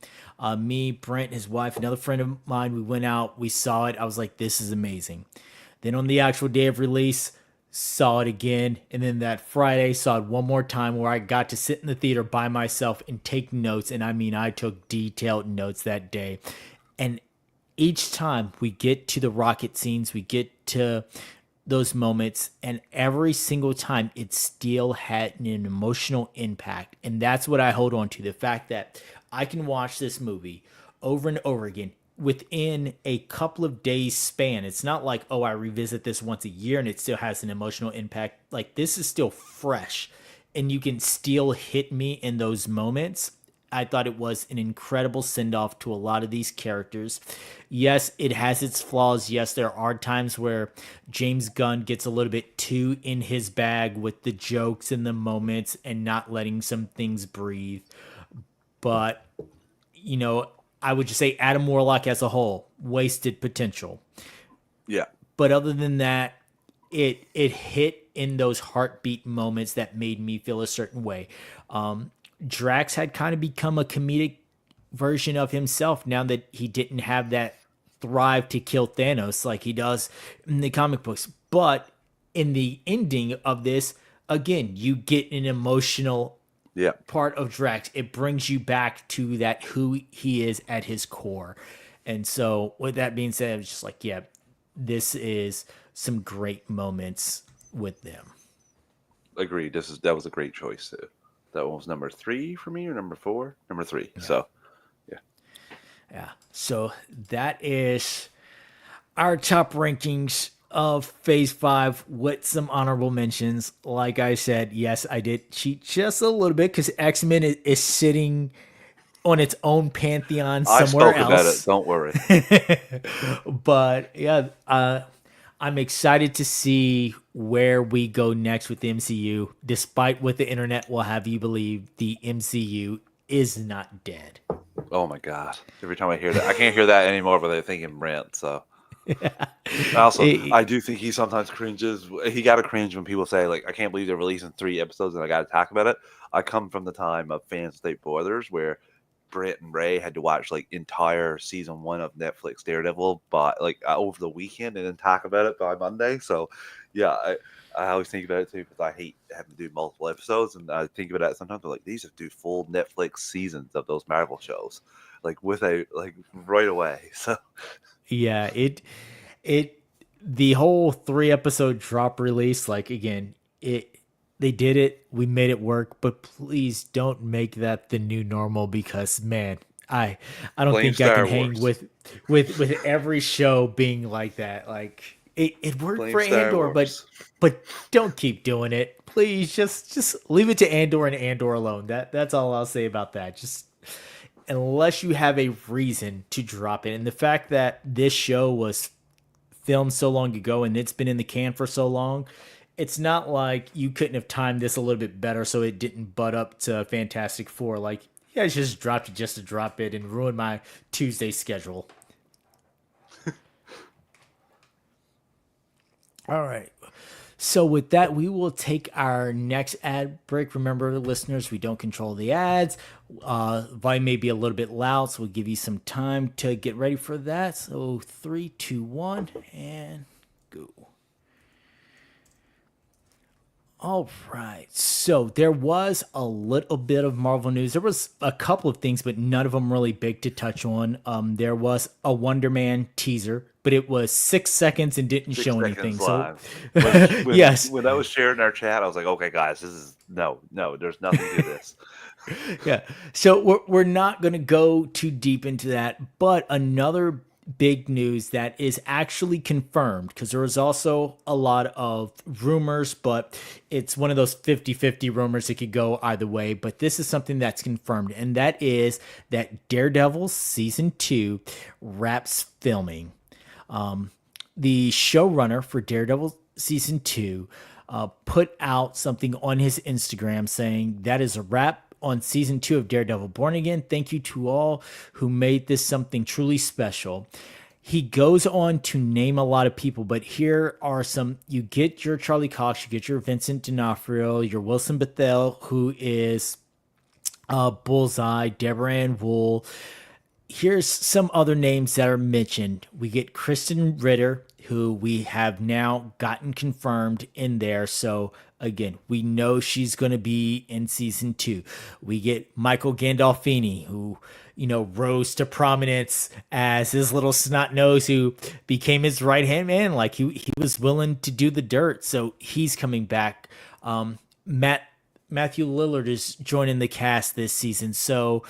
Me, Brent, his wife, another friend of mine, we went out, we saw it. I was like, this is amazing. Then on the actual day of release, saw it again. And then that Friday, saw it one more time where I got to sit in the theater by myself and take notes. And I mean, I took detailed notes that day. And each time we get to the rocket scenes, we get to those moments, and every single time it still had an emotional impact. And that's what I hold on to, the fact that I can watch this movie over and over again within a couple of days span. It's not like, oh, I revisit this once a year and it still has an emotional impact. Like, this is still fresh and you can still hit me in those moments. I thought it was an incredible send off to a lot of these characters. Yes, it has its flaws. Yes, there are times where James Gunn gets a little bit too in his bag with the jokes and the moments and not letting some things breathe. But, you know, I would just say Adam Warlock as a whole, wasted potential. Yeah. But other than that, it hit in those heartbeat moments that made me feel a certain way. Drax had kind of become a comedic version of himself now that he didn't have that thrive to kill Thanos like he does in the comic books. But in the ending of this, again, you get an emotional part of Drax. It brings you back to that who he is at his core. And so with that being said, I was just like, yeah, this is some great moments with them. Agreed. That was a great choice too. That one was number 3 for me, or number 4? Number 3. Yeah. So, yeah. So that is our top rankings of Phase 5 with some honorable mentions. Like I said, yes, I did cheat just a little bit because X-Men is sitting on its own pantheon somewhere else. About it. Don't worry. But yeah, I'm excited to see where we go next with the MCU. Despite what the internet will have you believe, the MCU is not dead. Oh my god! Every time I hear that, I can't hear that anymore. But I think in Brent. So also, I do think he sometimes cringes. He got to cringe when people say like, "I can't believe they're releasing 3 episodes and I got to talk about it." I come from the time of Fan State Brothers where Brett and Ray had to watch like entire season 1 of Netflix Daredevil, but like over the weekend and then talk about it by Monday. So, yeah, I always think about it too because I hate having to do multiple episodes, and I think about it sometimes. I'm like, these have to do full Netflix seasons of those Marvel shows, like right away. So, yeah, the whole 3-episode drop release, like again, they did it. We made it work, but please don't make that the new normal because man, I don't Blame think I Star can Wars. hang with every show being like that. Like it worked Blame for Star Andor, Wars. but don't keep doing it. Please just leave it to Andor and Andor alone. That's all I'll say about that. Just unless you have a reason to drop it. And the fact that this show was filmed so long ago and it's been in the can for so long, it's not like you couldn't have timed this a little bit better so it didn't butt up to Fantastic Four. Like, you guys just dropped it just to drop it and ruin my Tuesday schedule. All right. So with that, we will take our next ad break. Remember, listeners, we don't control the ads. Volume may be a little bit loud, so we'll give you some time to get ready for that. So 3, 2, 1, and go. All right. So there was a little bit of Marvel news. There was a couple of things, but none of them really big to touch on. There was a Wonder Man teaser, but it was 6 seconds and didn't show anything. Live. So yes, when that was shared in our chat, I was like, okay, guys, this is no, there's nothing to this. Yeah. So we're not going to go too deep into that, but another big news that is actually confirmed, because there was also a lot of rumors, but it's one of those 50-50 rumors that could go either way. But this is something that's confirmed, and that is that Daredevil season 2 wraps filming. The showrunner for Daredevil season 2 put out something on his Instagram saying that is a wrap on season 2 of Daredevil Born Again. Thank you to all who made this something truly special. He goes on to name a lot of people, but here are some. You get your Charlie Cox, you get your Vincent D'Onofrio, your Wilson Bethel, who is Bullseye, Deborah Ann Wool. Here's some other names that are mentioned. We get Kristen Ritter, who we have now gotten confirmed in there. So again, we know she's going to be in season 2. We get Michael Gandolfini, who, rose to prominence as his little snot nose who became his right hand man. Like he was willing to do the dirt. So he's coming back. Matthew Lillard is joining the cast this season. So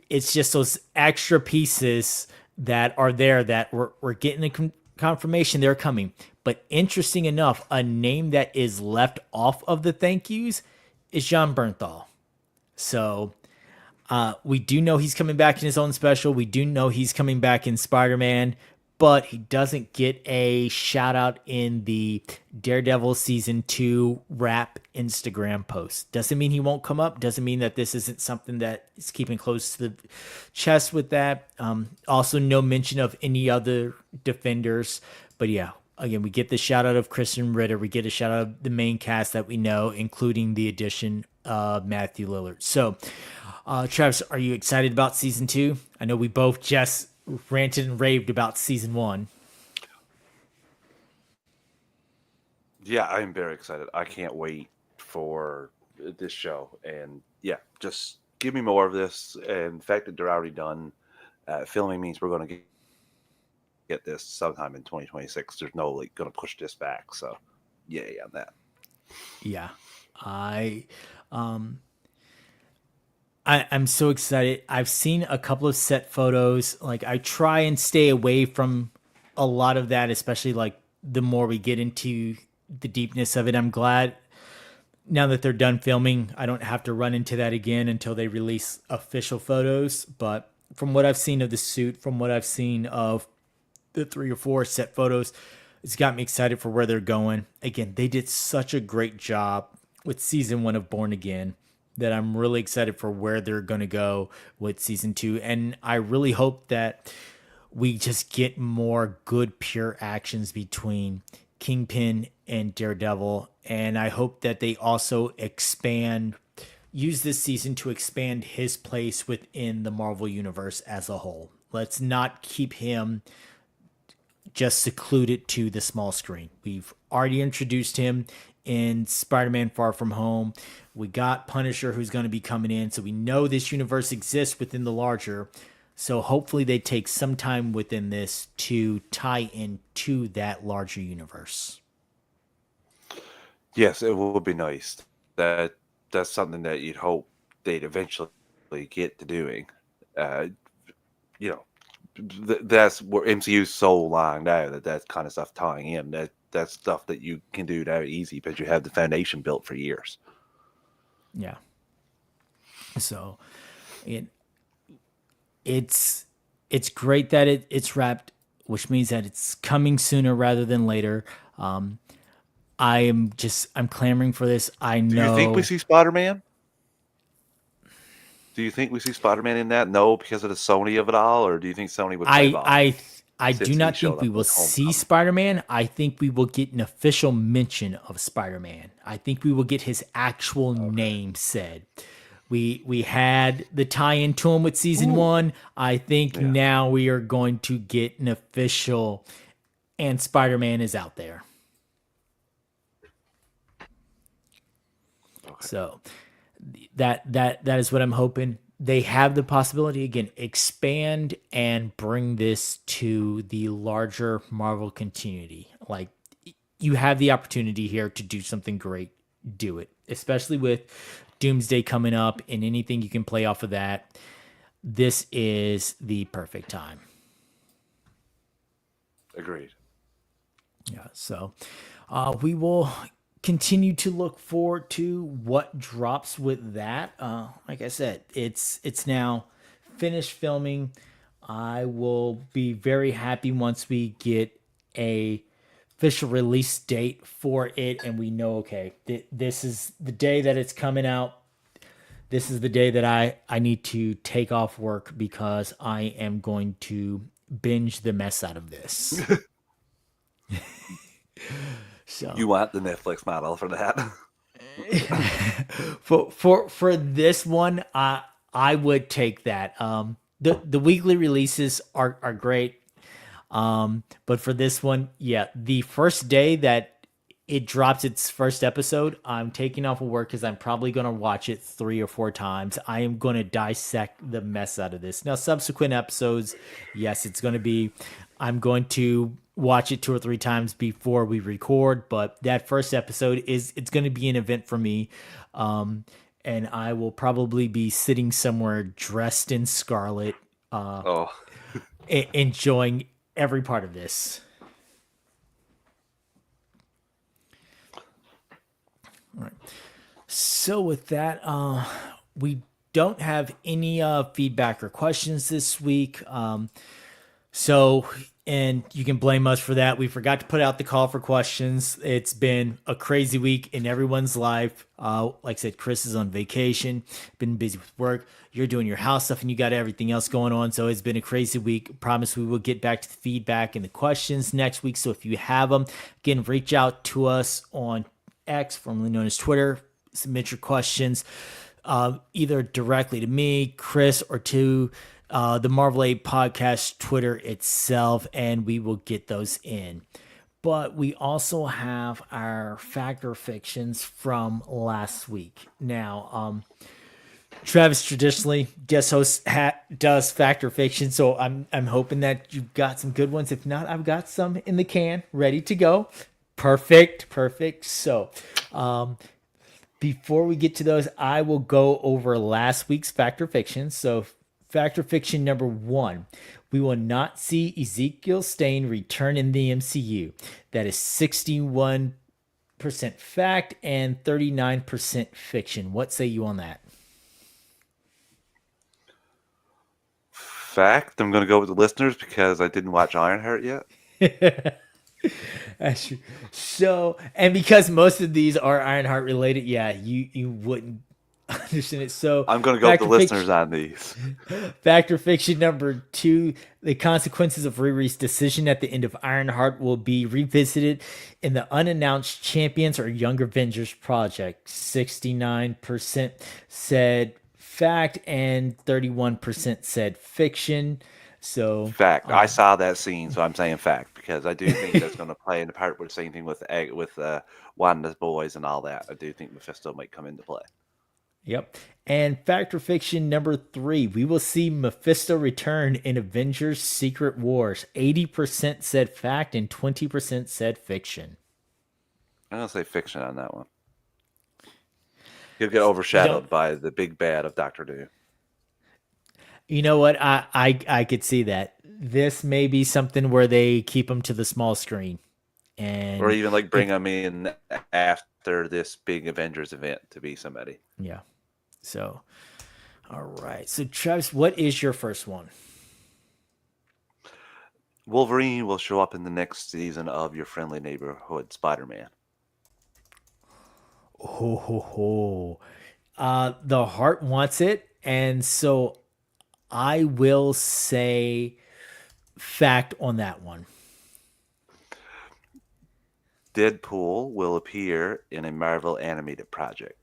it's just those extra pieces that are there that we're getting a confirmation they're coming. But interesting enough, a name that is left off of the thank yous is John Bernthal. So we do know he's coming back in his own special. We do know he's coming back in Spider-Man, but he doesn't get a shout out in the Daredevil season 2 wrap Instagram post. Doesn't mean he won't come up. Doesn't mean that this isn't something that is keeping close to the chest with that. Also, no mention of any other defenders. But yeah, again, we get the shout out of Kristen Ritter. We get a shout out of the main cast that we know, including the addition of Matthew Lillard. So, Travis, are you excited about season 2? I know we both just ranted and raved about season 1. Yeah, I'm very excited. I can't wait for this show. And yeah, just give me more of this. And the fact that they're already done filming means we're going to get this sometime in 2026. There's no going to push this back. So yay on that. Yeah. I'm so excited. I've seen a couple of set photos. Like I try and stay away from a lot of that, especially like the more we get into the deepness of it. I'm glad now that they're done filming, I don't have to run into that again until they release official photos. But from what I've seen of the suit, from what I've seen of the 3 or 4 set photos, it's got me excited for where they're going. Again, they did such a great job with season 1 of Born Again that I'm really excited for where they're going to go with season 2. And I really hope that we just get more good, pure actions between Kingpin and Daredevil. And I hope that they also use this season to expand his place within the Marvel Universe as a whole. Let's not keep him just secluded to the small screen. We've already introduced him in Spider-Man Far From Home. We got Punisher who's going to be coming in. So we know this universe exists within the larger. So hopefully they take some time within this to tie into that larger universe. Yes, it would be nice. That's something that you'd hope they'd eventually get to doing. That's where MCU's so long now that kind of stuff tying in. That's stuff that you can do now easy because you have the foundation built for years. Yeah. So it's great that it's wrapped, which means that it's coming sooner rather than later. I'm clamoring for this. I know. Do you think we see Spider-Man? Do you think we see Spider-Man in that? No, because of the Sony of it all, or do you think Sony would play ball? I do not think we will see Spider-Man. I think we will get an official mention of Spider-Man. I think we will get his actual name said. We had the tie-in to him with season 1. I think now we are going to get an official, and Spider-Man is out there. Okay. So that is what I'm hoping. They have the possibility, again, expand and bring this to the larger Marvel continuity. Like, you have the opportunity here to do something great. Do it. Especially with Doomsday coming up and anything you can play off of that. This is the perfect time. Agreed. Yeah, so we will continue to look forward to what drops with that. Like I said, it's now finished filming. I will be very happy once we get a official release date for it and we know, okay, this is the day that it's coming out. This is the day that I need to take off work because I am going to binge the mess out of this. So you want the Netflix model for that? for this one, I would take that. The weekly releases are great, but for this one, yeah, the first day that it drops its first episode, I'm taking off of work because I'm probably going to watch it 3 or 4 times. I am going to dissect the mess out of this. Now, subsequent episodes, yes, it's going to be, I'm going to watch it 2 or 3 times before we record, but that first episode it's going to be an event for me. And I will probably be sitting somewhere dressed in scarlet, Oh, enjoying every part of this. All right. So with that, we don't have any feedback or questions this week. So, and you can blame us for that. We forgot to put out the call for questions. It's been a crazy week in everyone's life. Like I said, Chris is on vacation, been busy with work. You're doing your house stuff and you got everything else going on. So it's been a crazy week. Promise we will get back to the feedback and the questions next week. So if you have them, again, reach out to us on X, formerly known as Twitter. Submit your questions either directly to me, Chris, or to the Marvel 8 podcast Twitter itself, and we will get those in. But we also have our Factor Fictions from last week. Now, Travis traditionally guest host does Factor Fiction, so I'm hoping that you've got some good ones. If not, I've got some in the can ready to go. Perfect. So, before we get to those, I will go over last week's Factor Fiction. So, Factor Fiction number 1. We will not see Ezekiel Stane return in the MCU. That is 61% fact and 39% fiction. What say you on that? fact. I'm going to go with the listeners because I didn't watch Ironheart yet. That's true. So, and because most of these are Ironheart related, yeah, you wouldn't understand it. So I'm going to go with the listeners on these. Factor Fiction number 2, the consequences of Riri's decision at the end of Ironheart will be revisited in the unannounced Champions or Young Avengers project. 69% said fact and 31% said fiction. So fact. I saw that scene, so I'm saying fact because I do think that's going to play in the part with the same thing with Wanda's boys and all that. I do think Mephisto might come into play. Yep. And Factor Fiction number 3, we will see Mephisto return in Avengers Secret Wars. 80% said fact and 20% said fiction. I'm going to say fiction on that one. He'll get overshadowed by the big bad of Doctor Doom. You know what? I could see that. This may be something where they keep him to the small screen. Or even like bring him in after this big Avengers event to be somebody. Yeah. So, all right. So, Travis, what is your first one? Wolverine will show up in the next season of Your Friendly Neighborhood Spider-Man. The heart wants it, and so I will say fact on that one. Deadpool will appear in a Marvel animated project.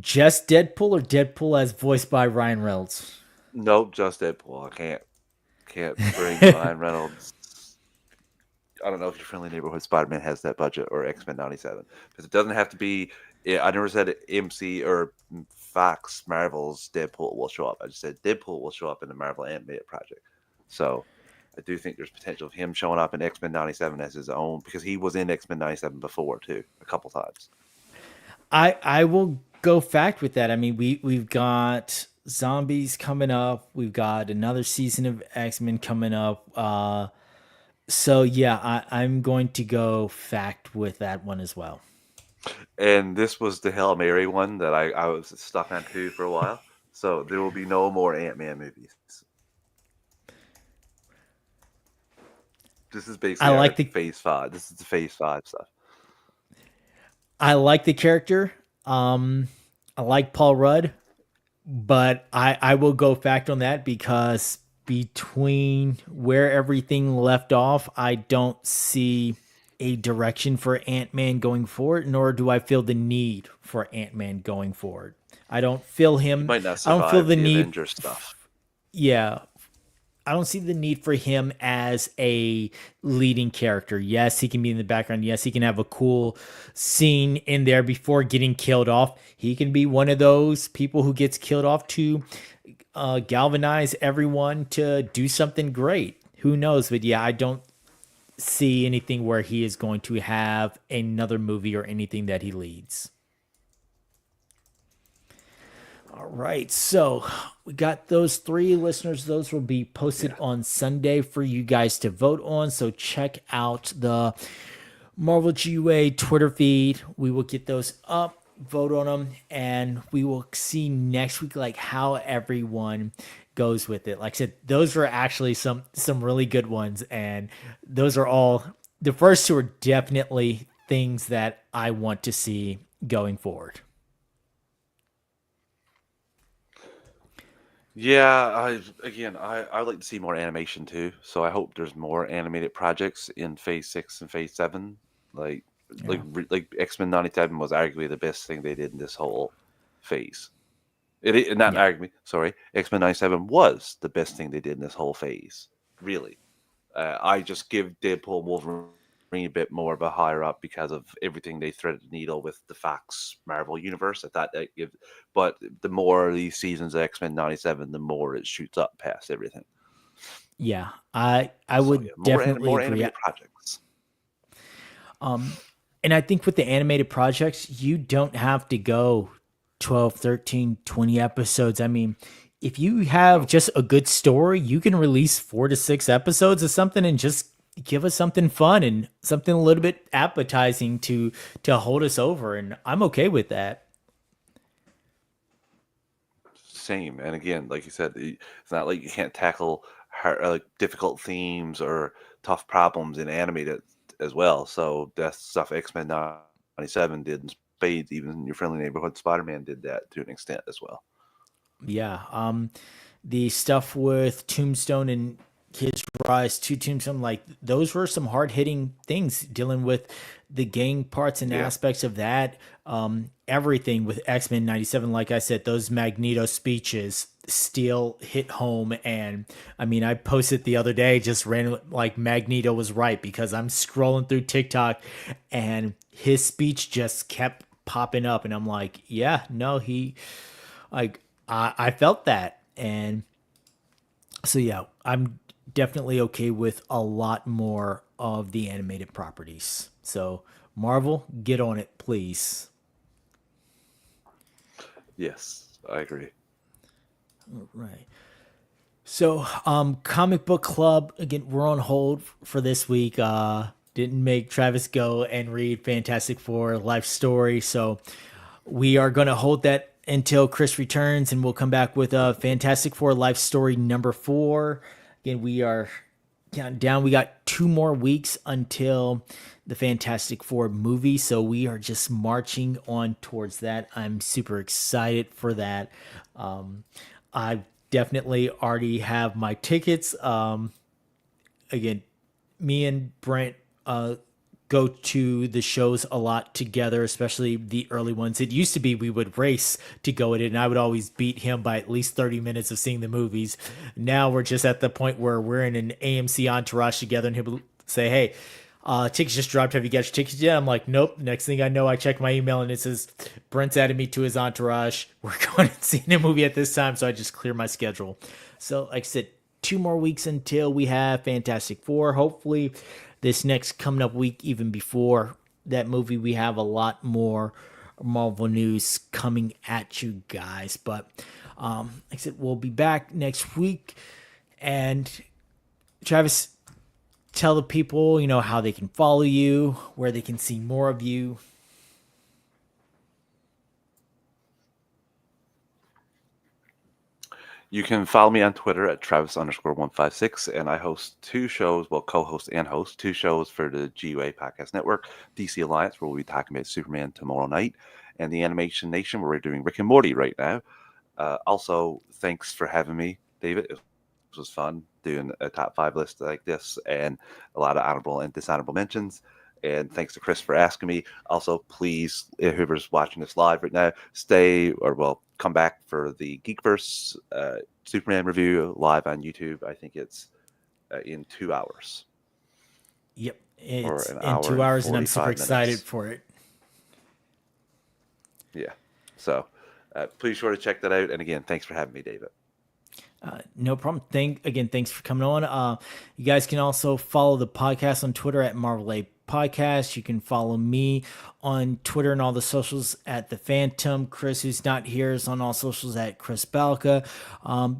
Just Deadpool or Deadpool as voiced by Ryan Reynolds? Nope, just Deadpool. I can't bring Ryan Reynolds. I don't know if Your Friendly Neighborhood Spider-Man has that budget or X-Men 97 because it doesn't have to be. I never said MC or Fox Marvel's Deadpool will show up. I just said Deadpool will show up in the Marvel animated project. So I do think there's potential of him showing up in X-Men 97 as his own because he was in X-Men 97 before too, a couple times. I will go fact with that. I mean, we've got zombies coming up. We've got another season of X-Men coming up. So yeah, I'm going to go fact with that one as well. And this was the Hail Mary one that I was stuck on too for a while. So there will be no more Ant-Man movies. This is basically the Phase 5. This is the Phase 5 stuff. I like the character. I like Paul Rudd, but I will go fact on that because between where everything left off, I don't see a direction for Ant-Man going forward, nor do I feel the need for Ant-Man going forward. I don't feel him. He might not I don't feel the need. Avenger stuff. Yeah, I don't see the need for him as a leading character. Yes, he can be in the background. Yes, he can have a cool scene in there before getting killed off. He can be one of those people who gets killed off to galvanize everyone to do something great. Who knows? But yeah, I don't see anything where he is going to have another movie or anything that he leads. All right, so we got those three listeners. Those will be posted Yeah. on Sunday for you guys to vote on. So check out the Marvel GUA Twitter feed. We will get those up, vote on them, and we will see next week like how everyone goes with it. Like I said, those were actually some really good ones, and those are all the first two are definitely things that I want to see going forward. Yeah, I would like to see more animation too. So I hope there's more animated projects in Phase 6 and Phase 7. Like Yeah. like X-Men 97 was arguably the best thing they did in this whole phase. Not Yeah. arguably, sorry. X-Men 97 was the best thing they did in this whole phase. Really. I just give Deadpool and Wolverine a bit more of a higher up because of everything they threaded the needle with the Fox Marvel universe. I thought that give, but the more these seasons of X Men '97, the more it shoots up past everything. Yeah, I So would yeah, definitely more agree. animated projects. And I think with the animated projects, you don't have to go 12, 13, 20 episodes. I mean, if you have No, just a good story, you can release 4 to 6 episodes of something and just give us something fun and something a little bit appetizing to hold us over. And I'm okay with that. same. And again, like you said, it's not like you can't tackle like difficult themes or tough problems in animated as well. So that's stuff X Men '97 did in spades. Even your friendly neighborhood Spider Man did that to an extent as well. Yeah. The stuff with Tombstone and his rise to Tombstone, like those were some hard hitting things dealing with the gang parts and Yeah. aspects of that. Everything with X-Men 97, like I said, those Magneto speeches still hit home. And I mean, I posted the other day just randomly like Magneto was right because I'm scrolling through TikTok and his speech just kept popping up. And I'm like, yeah, no, he like I felt that, and so yeah, I'm definitely okay with a lot more of the animated properties. So Marvel, get on it, please. Yes, I agree. Right. So, comic book club again. We're on hold for this week. Didn't make Travis go and read Fantastic Four Life Story, so we are going to hold that until Chris returns, and we'll come back with a Fantastic Four Life Story number 4. Again, we are counting down. We got 2 more weeks until the Fantastic Four movie, so we are just marching on towards that. I'm super excited for that. I definitely already have my tickets. Again, me and Brent go to the shows a lot together, especially the early ones. It used to be we would race to go at it, and I would always beat him by at least 30 minutes of seeing the movies. Now we're just at the point where we're in an AMC entourage together, and he'll say, "Hey, tickets just dropped. Have you got your tickets yet?" I'm like, "Nope." Next thing I know, I check my email, and it says, "Brent's added me to his entourage. We're going and seeing a movie at this time," so I just clear my schedule. So, like I said, 2 more weeks until we have Fantastic Four. Hopefully, this next coming up week, even before that movie, we have a lot more Marvel news coming at you guys. But like I said, we'll be back next week. And Travis, tell the people, how they can follow you, where they can see more of you. You can follow me on Twitter at Travis_156, and I host 2 shows, well, co-host and host 2 shows for the GUA Podcast Network, DC Alliance, where we'll be talking about Superman tomorrow night, and the Animation Nation, where we're doing Rick and Morty right now. Also, thanks for having me, David. It was fun doing a top 5 list like this, and a lot of honorable and dishonorable mentions. And thanks to Chris for asking me. Also, please, whoever's watching this live right now, stay, or well, come back for the Geekverse Superman review live on YouTube. I think it's in 2 hours. Yep. Or It's an in hour 2 and hours, and I'm super 45 excited minutes. for it. Yeah. So please sure to check that out. And again, thanks for having me, David. No problem. Thanks for coming on. You guys can also follow the podcast on Twitter at Marvel A Podcast. You can follow me on Twitter and all the socials at The Phantom. Chris, who's not here, is on all socials at Chris Balka.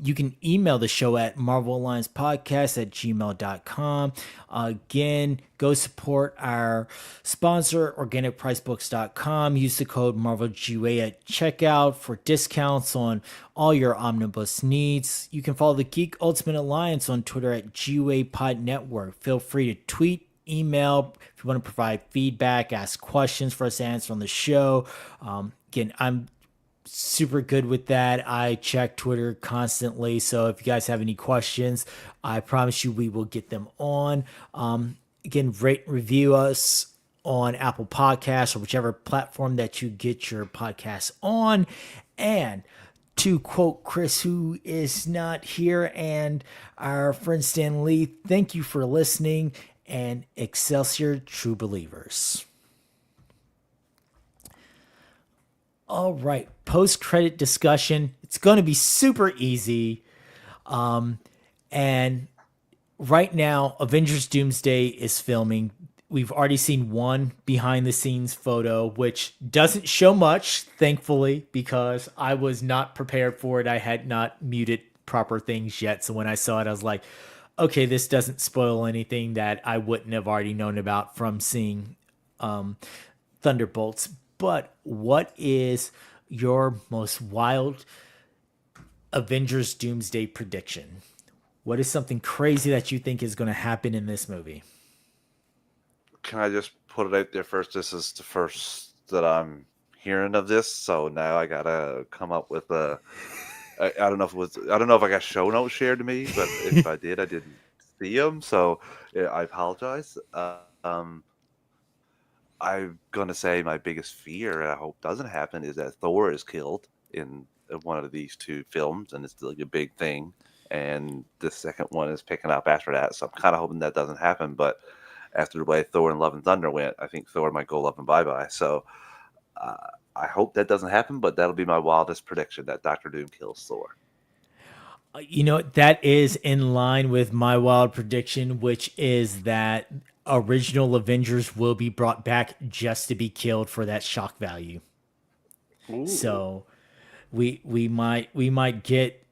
You can email the show at Marvel Alliance Podcast at gmail.com. Again, go support our sponsor, organicpricebooks.com. Use the code MarvelGUA at checkout for discounts on all your omnibus needs. You can follow the Geek Ultimate Alliance on Twitter at GUA Pod Network. Feel free to tweet, email if you want to provide feedback, ask questions for us to answer on the show. Again, I'm super good with that. I check Twitter constantly, so if you guys have any questions, I promise you we will get them on. Again, rate and review us on Apple Podcasts or whichever platform that you get your podcasts on. And to quote Chris, who is not here, and our friend Stan Lee, thank you for listening, and Excelsior, true believers. All right, post-credit discussion. It's going to be super easy. And right now, Avengers Doomsday is filming. We've already seen one behind-the-scenes photo, which doesn't show much, thankfully, because I was not prepared for it. I had not muted proper things yet. So when I saw it, I was like, okay, this doesn't spoil anything that I wouldn't have already known about from seeing Thunderbolts. But what is your most wild Avengers Doomsday prediction? What is something crazy that you think is going to happen in this movie? Can I just put it out there first? This is the first that I'm hearing of this, so now I gotta come up with a. I don't know if it was. I don't know if I got show notes shared to me, but if I did, I didn't see them, so yeah, I apologize. I'm gonna say my biggest fear, and I hope doesn't happen, is that Thor is killed in one of these two films, and it's like a big thing. And the second one is picking up after that, so I'm kind of hoping that doesn't happen. But after the way Thor and Love and Thunder went, I think Thor might go love and bye bye. So I hope that doesn't happen, but that'll be my wildest prediction, that Doctor Doom kills Thor. You know, that is in line with my wild prediction, which is that original Avengers will be brought back just to be killed for that shock value. Ooh. So we might get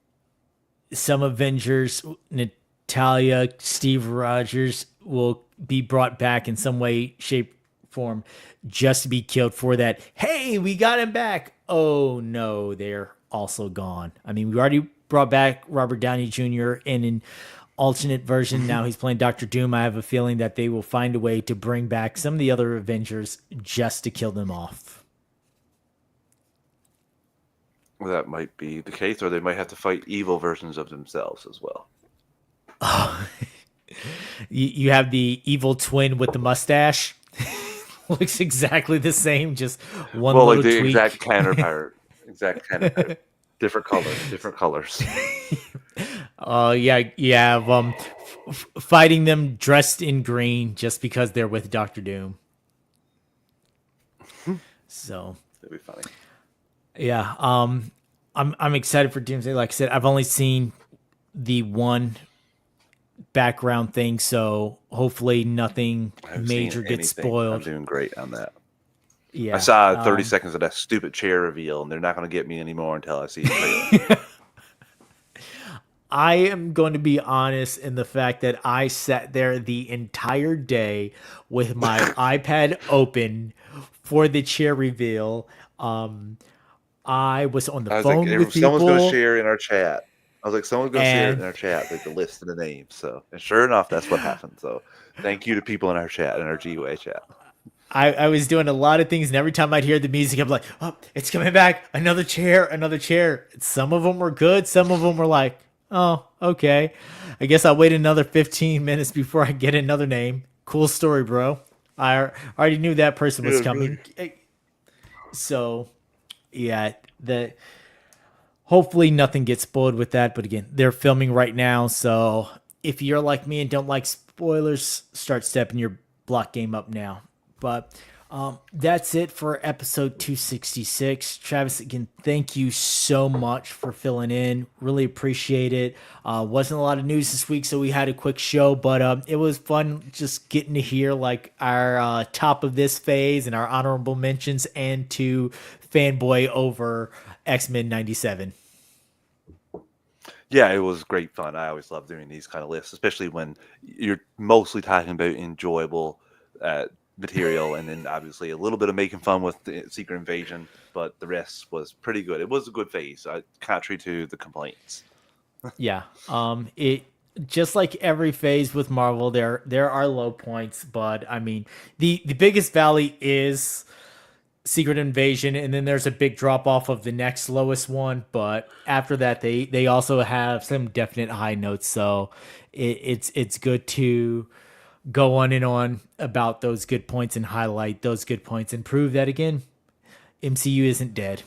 some Avengers. Natalia, Steve Rogers will be brought back in some way, shape, form, just to be killed for that. Hey, we got him back. Oh no, they're also gone. I mean, we already brought back Robert Downey Jr. in an alternate version. Now he's playing Doctor Doom. I have a feeling that they will find a way to bring back some of the other Avengers just to kill them off. Well, that might be the case, or they might have to fight evil versions of themselves as well. You have the evil twin with the mustache. Looks exactly the same, just one little like the tweak. exact counterpart. Different colors. Yeah, you have fighting them dressed in green just because they're with Doctor Doom. So That'd be funny. Yeah, I'm excited for Doomsday. Like I said, I've only seen the one background thing, so hopefully nothing major gets spoiled. I'm doing great on that. Yeah, I saw 30 seconds of that stupid chair reveal, and they're not going to get me anymore until I see it. I am going to be honest in the fact that I sat there the entire day with my iPad open for the chair reveal. I was on the phone with people. Someone's going to share in our chat. I was like, someone's going to share it in our chat, like the list of the names. So, and sure enough, that's what happened. So, thank you to people in our chat, in our GUA chat. I was doing a lot of things, and every time I'd hear the music, I'm like, oh, it's coming back. Another chair. Some of them were good. Some of them were like, oh, okay. I guess I'll wait another 15 minutes before I get another name. Cool story, bro. I already knew that person was coming. Right. So, yeah, hopefully nothing gets spoiled with that. But again, they're filming right now, so if you're like me and don't like spoilers, start stepping your block game up now. But that's it for episode 266. Travis, again, thank you so much for filling in. Really appreciate it. Wasn't a lot of news this week, so we had a quick show, but it was fun just getting to hear like our top of this phase and our honorable mentions, and to fanboy over X-Men 97. Yeah, it was great fun. I always love doing these kind of lists, especially when you're mostly talking about enjoyable material, and then obviously a little bit of making fun with the Secret Invasion, but the rest was pretty good. It was a good phase, contrary to the complaints. Yeah. It just like every phase with Marvel, there are low points, but I mean the biggest valley is Secret Invasion, and then there's a big drop off of the next lowest one. But after that, they also have some definite high notes. So it's good to go on and on about those good points and highlight those good points and prove that again, MCU isn't dead.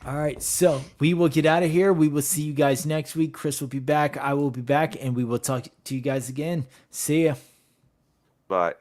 All right, so we will get out of here. We will see you guys next week. Chris will be back. I will be back, and we will talk to you guys again. See ya. But